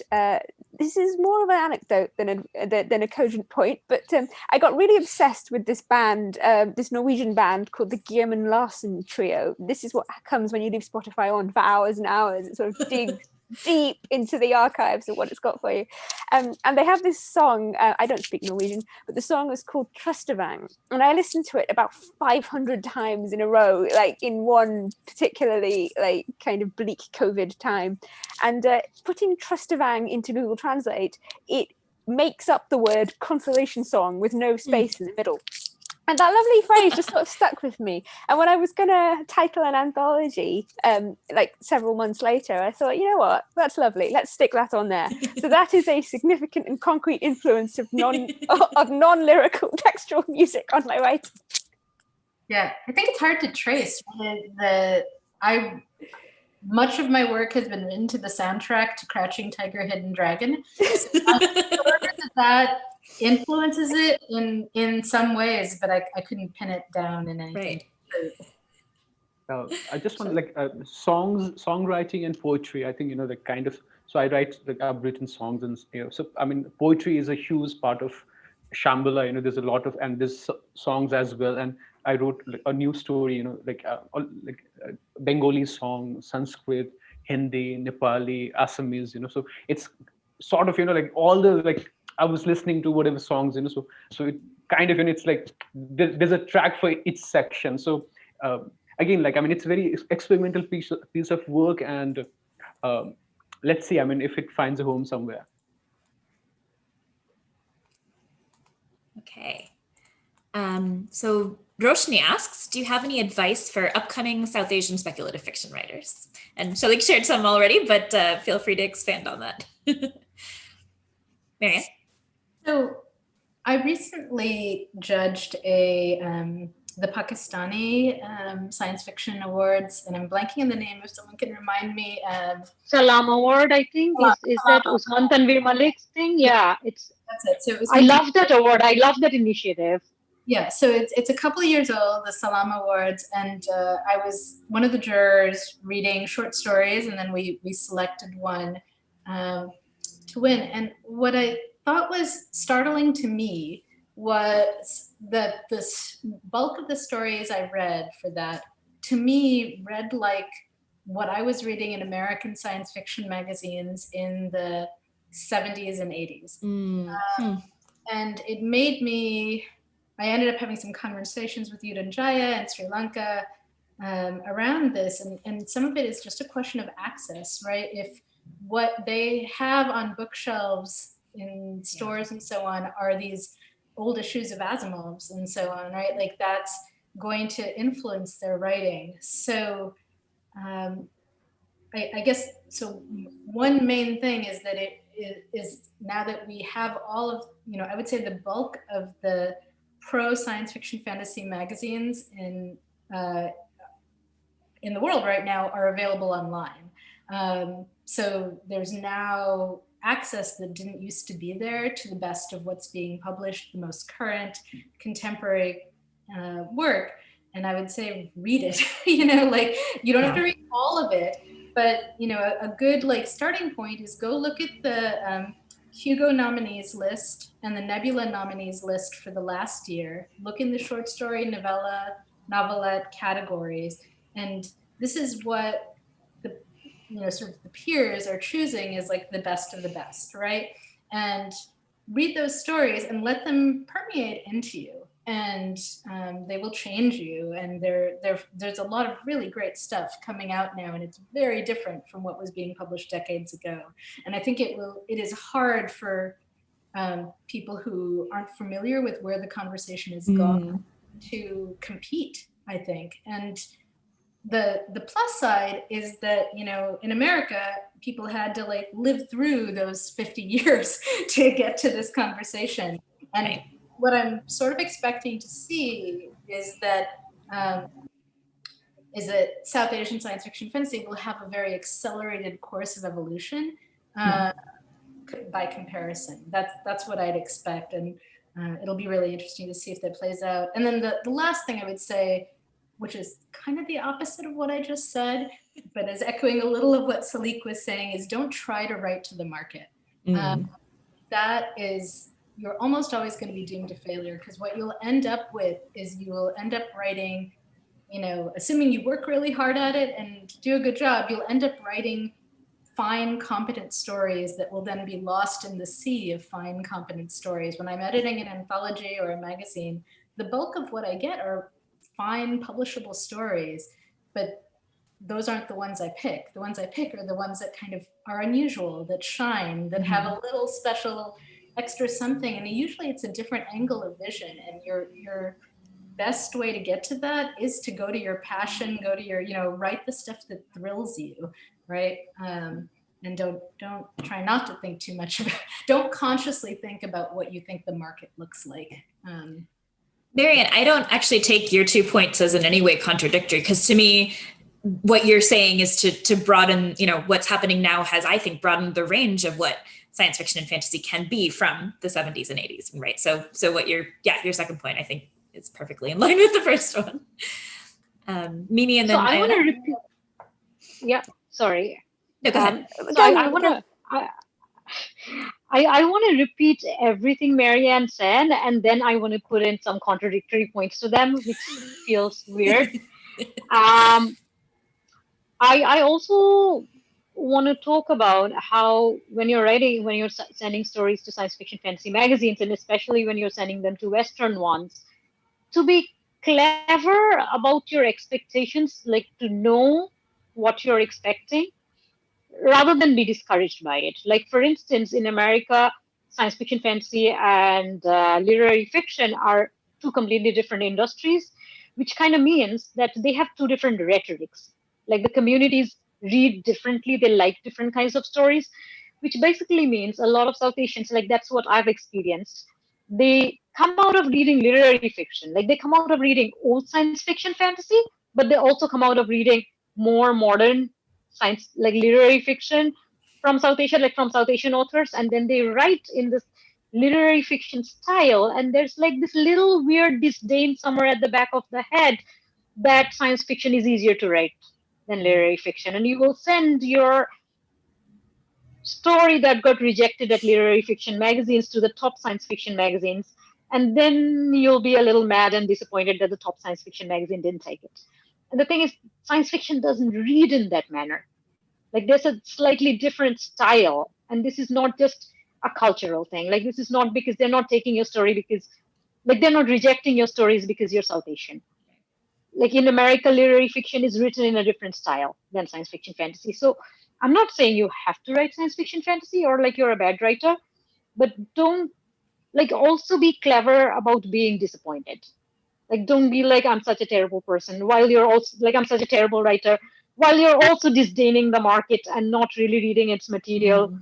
this is more of an anecdote than a cogent point, but I got really obsessed with this band, this Norwegian band called the Gearman Larsen Trio. This is what comes when you leave Spotify on for hours and hours. It sort of digs deep into the archives of what it's got for you. And they have this song, I don't speak Norwegian, but the song is called Trustavang. And I listened to it about 500 times in a row, like in one particularly like kind of bleak COVID time. And putting Trustavang into Google Translate, it makes up the word consolation song with no space in the middle. And that lovely phrase just sort of stuck with me. And when I was going to title an anthology, like several months later, I thought, you know what, that's lovely. Let's stick that on there. So that is a significant and concrete influence of non-lyrical textual music on my writing. Yeah, I think it's hard to trace. Much of my work has been written to the soundtrack to Crouching Tiger, Hidden Dragon. So I'm sure that influences it in some ways, but I couldn't pin it down in anything. Right. I just want songwriting and poetry. I think the kind of, so I write, like, I've written songs, and so I mean poetry is a huge part of Shambhala, there's a lot of, and there's songs as well. And I wrote like a new story, Bengali song, Sanskrit, Hindi, Nepali, Assamese, so it's sort of, like all the, like, I was listening to whatever songs, so it kind of, it's like there's a track for each section. So again, like, I mean, it's a very experimental piece of work, and let's see, I mean, if it finds a home somewhere. Okay. So Roshni asks, do you have any advice for upcoming South Asian speculative fiction writers? And Salik shared some already, but feel free to expand on that. Mary Anne? So I recently judged the Pakistani science fiction awards, and I'm blanking on the name. If someone can remind me of Salam Award, I think. Is that Usman Tanvir Malik's thing? Yeah, that's it. So it was I love that award. I love that initiative. Yeah, so it's a couple of years old, the Salam Awards, and I was one of the jurors reading short stories, and then we selected one to win. And what I thought was startling to me was that the bulk of the stories I read for that, to me, read like what I was reading in American science fiction magazines in the 70s and 80s. And it made me, I ended up having some conversations with Iona Datt and Sri Lanka around this. And some of it is just a question of access, right? If what they have on bookshelves in stores and so on are these old issues of Asimov's and so on, right? Like that's going to influence their writing. So I guess, so one main thing is that it is now that we have all of, I would say the bulk of the pro science fiction fantasy magazines in the world right now are available online. So there's now access that didn't used to be there to the best of what's being published, the most current contemporary work. And I would say read it, like you don't have to read all of it, but a good like starting point is go look at the Hugo nominees list and the Nebula nominees list for the last year. Look in the short story, novella, novelette categories. And this is what the, sort of the peers are choosing as like the best of the best, right? And read those stories and let them permeate into you. And they will change you. And there's a lot of really great stuff coming out now, and it's very different from what was being published decades ago. And I think it is hard for people who aren't familiar with where the conversation is going to compete, I think. And the plus side is that, in America, people had to like live through those 50 years to get to this conversation. And what I'm sort of expecting to see is that South Asian science fiction fantasy will have a very accelerated course of evolution by comparison. That's what I'd expect, and it'll be really interesting to see if that plays out. And then the last thing I would say, which is kind of the opposite of what I just said, but is echoing a little of what Salik was saying, is don't try to write to the market. That is, you're almost always going to be doomed to failure, because what you'll end up with is you will end up writing, assuming you work really hard at it and do a good job, you'll end up writing fine, competent stories that will then be lost in the sea of fine, competent stories. When I'm editing an anthology or a magazine, the bulk of what I get are fine, publishable stories, but those aren't the ones I pick. The ones I pick are the ones that kind of are unusual, that shine, that have a little special extra something, and usually it's a different angle of vision. And your best way to get to that is to go to your passion, go to your, write the stuff that thrills you, right? And don't try not to think too much about, don't consciously think about what you think the market looks like. Mary Anne, I don't actually take your 2 points as in any way contradictory, because to me, what you're saying is to broaden, what's happening now has, I think, broadened the range of what science fiction and fantasy can be from the 70s and 80s, right? So what your second point, I think, is perfectly in line with the first one. Mimi, and then I want to repeat. Yeah, sorry. No, go ahead. So I want to. I want to repeat everything Mary Anne said, and then I want to put in some contradictory points to them, which feels weird. Um, I also want to talk about how when you're writing, when you're sending stories to science fiction fantasy magazines, and especially when you're sending them to Western ones, to be clever about your expectations, like to know what you're expecting rather than be discouraged by it. Like, for instance, in America, science fiction, fantasy, and literary fiction are two completely different industries, which kind of means that they have two different rhetorics. Like, the communities read differently, they like different kinds of stories, which basically means a lot of South Asians, like, that's what I've experienced. They come out of reading literary fiction, like, they come out of reading old science fiction fantasy, but they also come out of reading more modern science, like literary fiction from South Asia, like from South Asian authors, and then they write in this literary fiction style, and there's like this little weird disdain somewhere at the back of the head that science fiction is easier to write than literary fiction, and you will send your story that got rejected at literary fiction magazines to the top science fiction magazines, and then you'll be a little mad and disappointed that the top science fiction magazine didn't take it. And the thing is, science fiction doesn't read in that manner. Like, there's a slightly different style, and this is not just a cultural thing. Like, this is not because they're not taking your story because, like, they're not rejecting your stories because you're South Asian. Like, in America, literary fiction is written in a different style than science fiction fantasy. So I'm not saying you have to write science fiction fantasy or like you're a bad writer, but don't, like, also be clever about being disappointed. Like, don't be like, I'm such a terrible person, while you're also like, I'm such a terrible writer, while you're also disdaining the market and not really reading its material.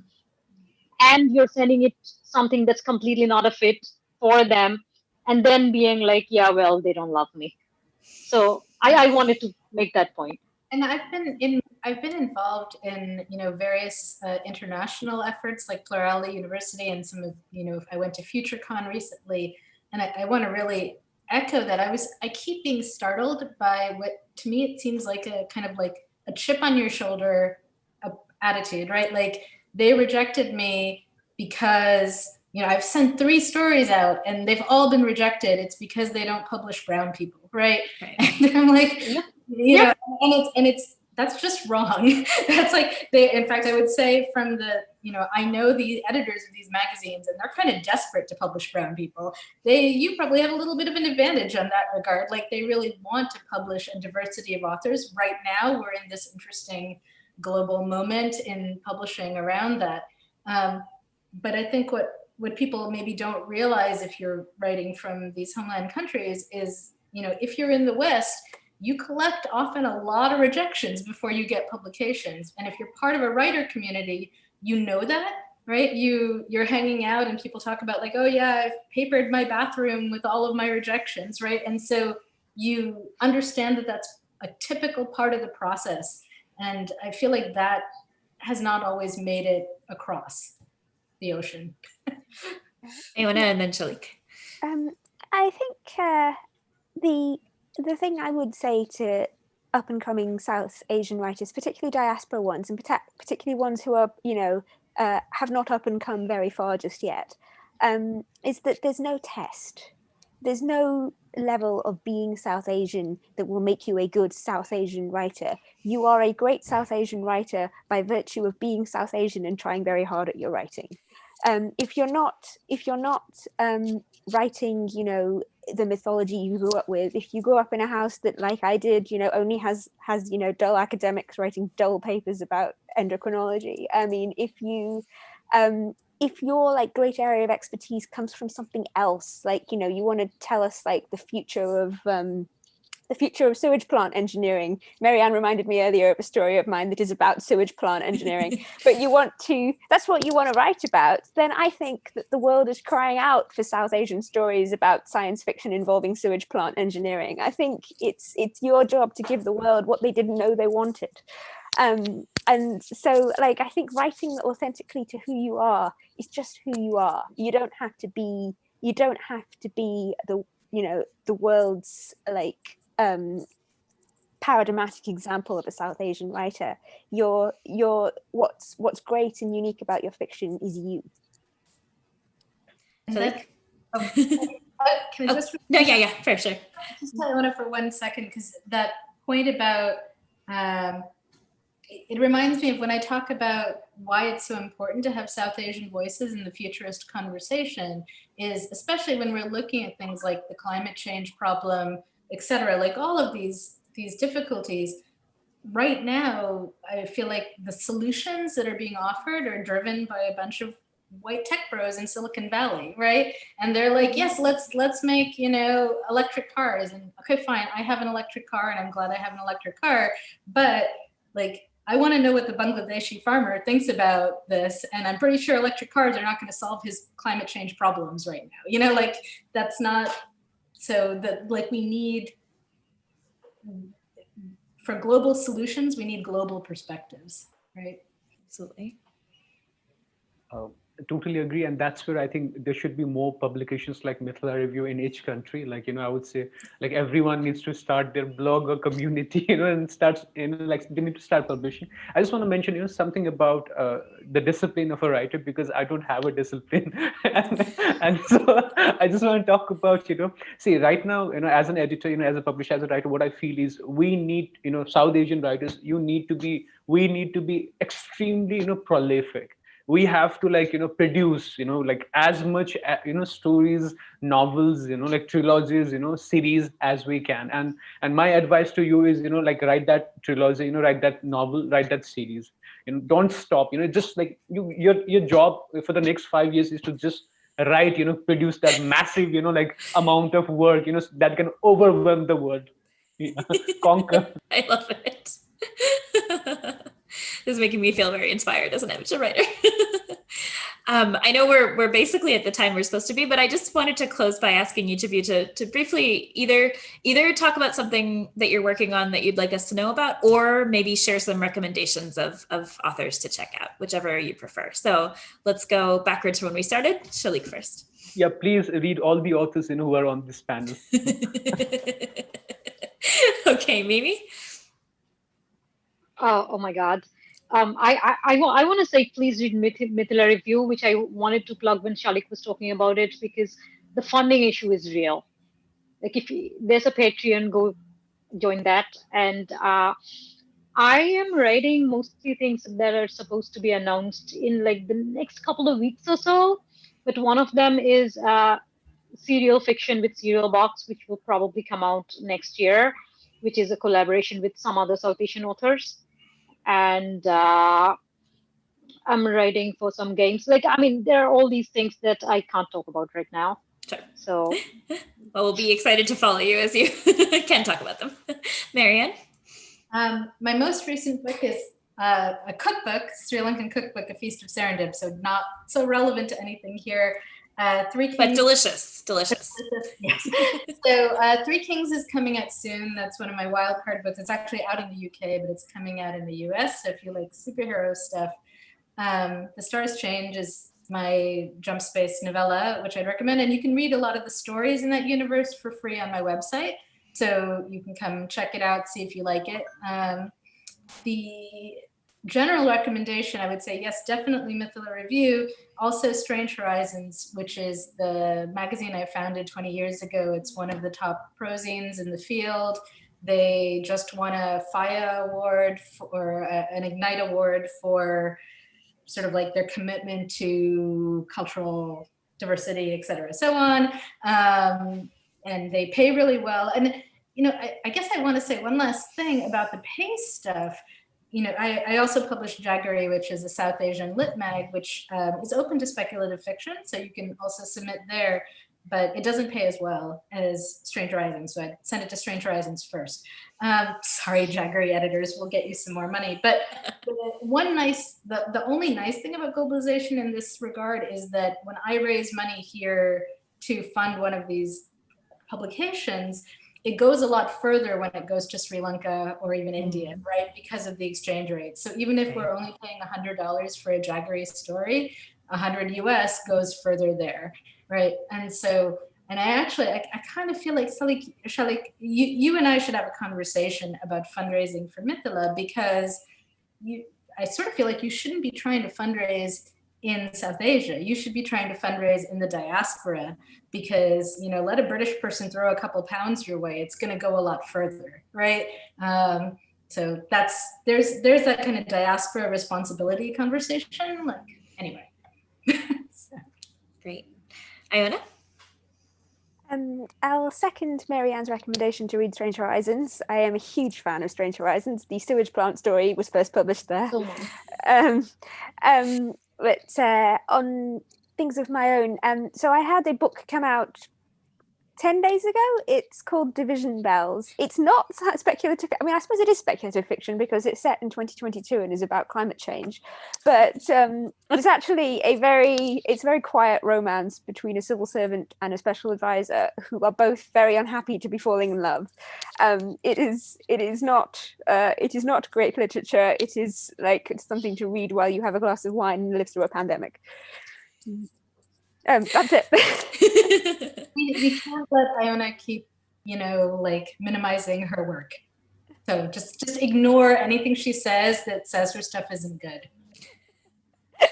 And you're sending it something that's completely not a fit for them, and then being like, yeah, well, they don't love me. So I wanted to make that point. And I've been involved in, you know, various international efforts like Plurality University, and some of, you know, I went to FutureCon recently, and I want to really echo that. I keep being startled by what to me it seems like a kind of like a chip on your shoulder attitude, right? Like, they rejected me because, you know, I've sent 3 stories out and they've all been rejected. It's because they don't publish brown people, right? And I'm like, you know, and it's that's just wrong. That's like, in fact, I would say from the, you know, I know the editors of these magazines, and they're kind of desperate to publish brown people. You probably have a little bit of an advantage on that regard. Like, they really want to publish a diversity of authors. Right now, we're in this interesting global moment in publishing around that. But I think what people maybe don't realize if you're writing from these homeland countries is, you know, if you're in the West, you collect often a lot of rejections before you get publications. And if you're part of a writer community, you know that, right? You're hanging out and people talk about like, oh yeah, I've papered my bathroom with all of my rejections, right? And so you understand that that's a typical part of the process. And I feel like that has not always made it across the ocean. Iona and then Salik. I think the thing I would say to up and coming South Asian writers, particularly diaspora ones, and particularly ones who are, you know, have not up and come very far just yet, is that there's no test. There's no level of being South Asian that will make you a good South Asian writer. You are a great South Asian writer by virtue of being South Asian and trying very hard at your writing. If you're not writing, you know, the mythology you grew up with, if you grew up in a house that, like I did, you know, only has you know, dull academics writing dull papers about endocrinology. I mean, if your like great area of expertise comes from something else, like, you know, you want to tell us like the future of sewage plant engineering. Mary Anne reminded me earlier of a story of mine that is about sewage plant engineering, but that's what you want to write about, then I think that the world is crying out for South Asian stories about science fiction involving sewage plant engineering. I think it's your job to give the world what they didn't know they wanted. And so, like, I think writing authentically to who you are is just who you are. You don't have to be the, you know, the world's like paradigmatic example of a South Asian writer. What's great and unique about your fiction is you. Salik? Can I just no, yeah, for sure. just tell Iona for 1 second, because that point about it reminds me of when I talk about why it's so important to have South Asian voices in the futurist conversation, is especially when we're looking at things like the climate change problem, et cetera, like all of these difficulties. Right now, I feel like the solutions that are being offered are driven by a bunch of white tech bros in Silicon Valley, right? And they're like, yes, let's make, electric cars. And okay, fine, I have an electric car and I'm glad I have an electric car, but like, I want to know what the Bangladeshi farmer thinks about this. And I'm pretty sure electric cars are not going to solve his climate change problems right now. Like that's not, so that like we need, for global solutions, we need global perspectives, right? Absolutely. Totally agree, and that's where I think there should be more publications like Mithila Review in each country. Like I would say, like everyone needs to start their blog or community, and starts, like they need to start publishing. I just want to mention, something about the discipline of a writer, because I don't have a discipline, and so I just want to talk about, see, right now, as an editor, as a publisher, as a writer, what I feel is we need, South Asian writers, we need to be extremely, prolific. We have to produce like as much stories, novels, like trilogies, series as we can. And my advice to you is like write that trilogy, write that novel, write that series, don't stop, just like your job for the next 5 years is to just write, produce that massive like amount of work that can overwhelm the world. Conquer. I love it. This is making me feel very inspired as an amateur writer. I know we're basically at the time we're supposed to be, but I just wanted to close by asking each of you to briefly either talk about something that you're working on that you'd like us to know about, or maybe share some recommendations of authors to check out, whichever you prefer. So let's go backwards from when we started. Salik first. Yeah, please read all the authors who are on this panel. Okay, Mimi. Oh my God. I want to say, please read Mithila Review, which I wanted to plug when Salik was talking about it, because the funding issue is real. Like there's a Patreon, go join that. And I am writing mostly things that are supposed to be announced in like the next couple of weeks or so. But one of them is serial fiction with Serial Box, which will probably come out next year, which is a collaboration with some other South Asian authors. And I'm writing for some games. Like, I mean, there are all these things that I can't talk about right now. Sure. So, well, we'll be excited to follow you as you can talk about them. Mary Anne? My most recent book is a cookbook, Sri Lankan cookbook, A Feast of Serendip. So not so relevant to anything here. Three Kings. But delicious. Yes. So 3 Kings is coming out soon. That's one of my wildcard books. It's actually out in the UK, but it's coming out in the US. So if you like superhero stuff, The Stars Change is my jump space novella, which I'd recommend. And you can read a lot of the stories in that universe for free on my website. So you can come check it out, see if you like it. The general recommendation, I would say, yes, definitely Mithila Review. Also Strange Horizons, which is the magazine I founded 20 years ago. It's one of the top prozines in the field. They just won a FIA award or an Ignite award for sort of like their commitment to cultural diversity, et cetera, so on. And they pay really well. And, I guess I want to say one last thing about the pay stuff. I also publish Jaggery, which is a South Asian lit mag, which is open to speculative fiction. So you can also submit there, but it doesn't pay as well as Strange Horizons. So I send it to Strange Horizons first. Sorry, Jaggery editors, we'll get you some more money. But the only nice thing about globalization in this regard is that when I raise money here to fund one of these publications, it goes a lot further when it goes to Sri Lanka or even India, right? Because of the exchange rate. So even if we're only paying $100 for a Jaggery story, 100 US goes further there, right? And so, and I kind of feel like, Salik, you and I should have a conversation about fundraising for Mithila, because I sort of feel like you shouldn't be trying to fundraise in South Asia. You should be trying to fundraise in the diaspora, because, you know, let a British person throw a couple pounds your way, it's going to go a lot further, right? So there's that kind of diaspora responsibility conversation. Like, anyway. So. Great. Iona? I'll second Mary Anne's recommendation to read Strange Horizons. I am a huge fan of Strange Horizons. The sewage plant story was first published there. So nice. But on things of my own, so I had a book come out 10 days ago. It's called Division Bells. It's not speculative. I mean, I suppose it is speculative fiction because it's set in 2022 and is about climate change. But it's actually a very quiet romance between a civil servant and a special advisor who are both very unhappy to be falling in love. It is not great literature. It is like it's something to read while you have a glass of wine and live through a pandemic. That's it. we can't let Iona keep, you know, like minimizing her work. So just ignore anything she says that says her stuff isn't good.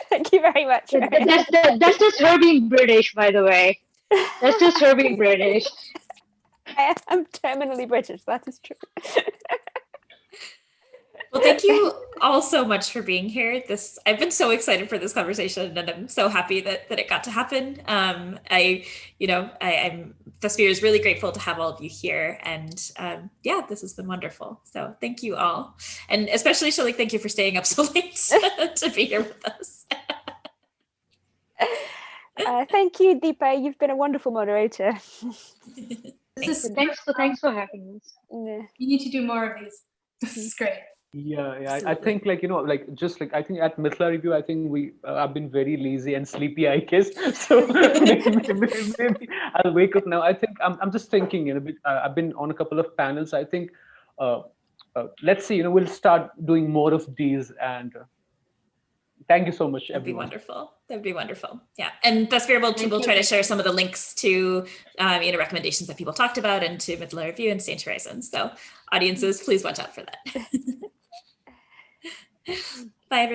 Thank you very much. That's just her being British, by the way. That's just her being British. I am terminally British. That is true. Well, thank you all so much for being here. I've been so excited for this conversation, and I'm so happy that it got to happen. I'm Daspir is really grateful to have all of you here, and yeah, this has been wonderful. So thank you all, and especially Salik, thank you for staying up so late to be here with us. Thank you, Deepa. You've been a wonderful moderator. Thanks for having us. Yeah. You need to do more of these. This is great. Yeah. I think, like, you know, like, just like, I think at Mithila Review, I think we I've been very lazy and sleepy, I guess. So maybe I'll wake up now. I think I'm just thinking, you know, I've been on a couple of panels. I think let's see, you know, we'll start doing more of these. And thank you so much, everyone. That'd be wonderful. Yeah, and Daspir will try to share some of the links to recommendations that people talked about, and to Mithila Review and Strange Horizons. So audiences, please watch out for that. Bye, everyone.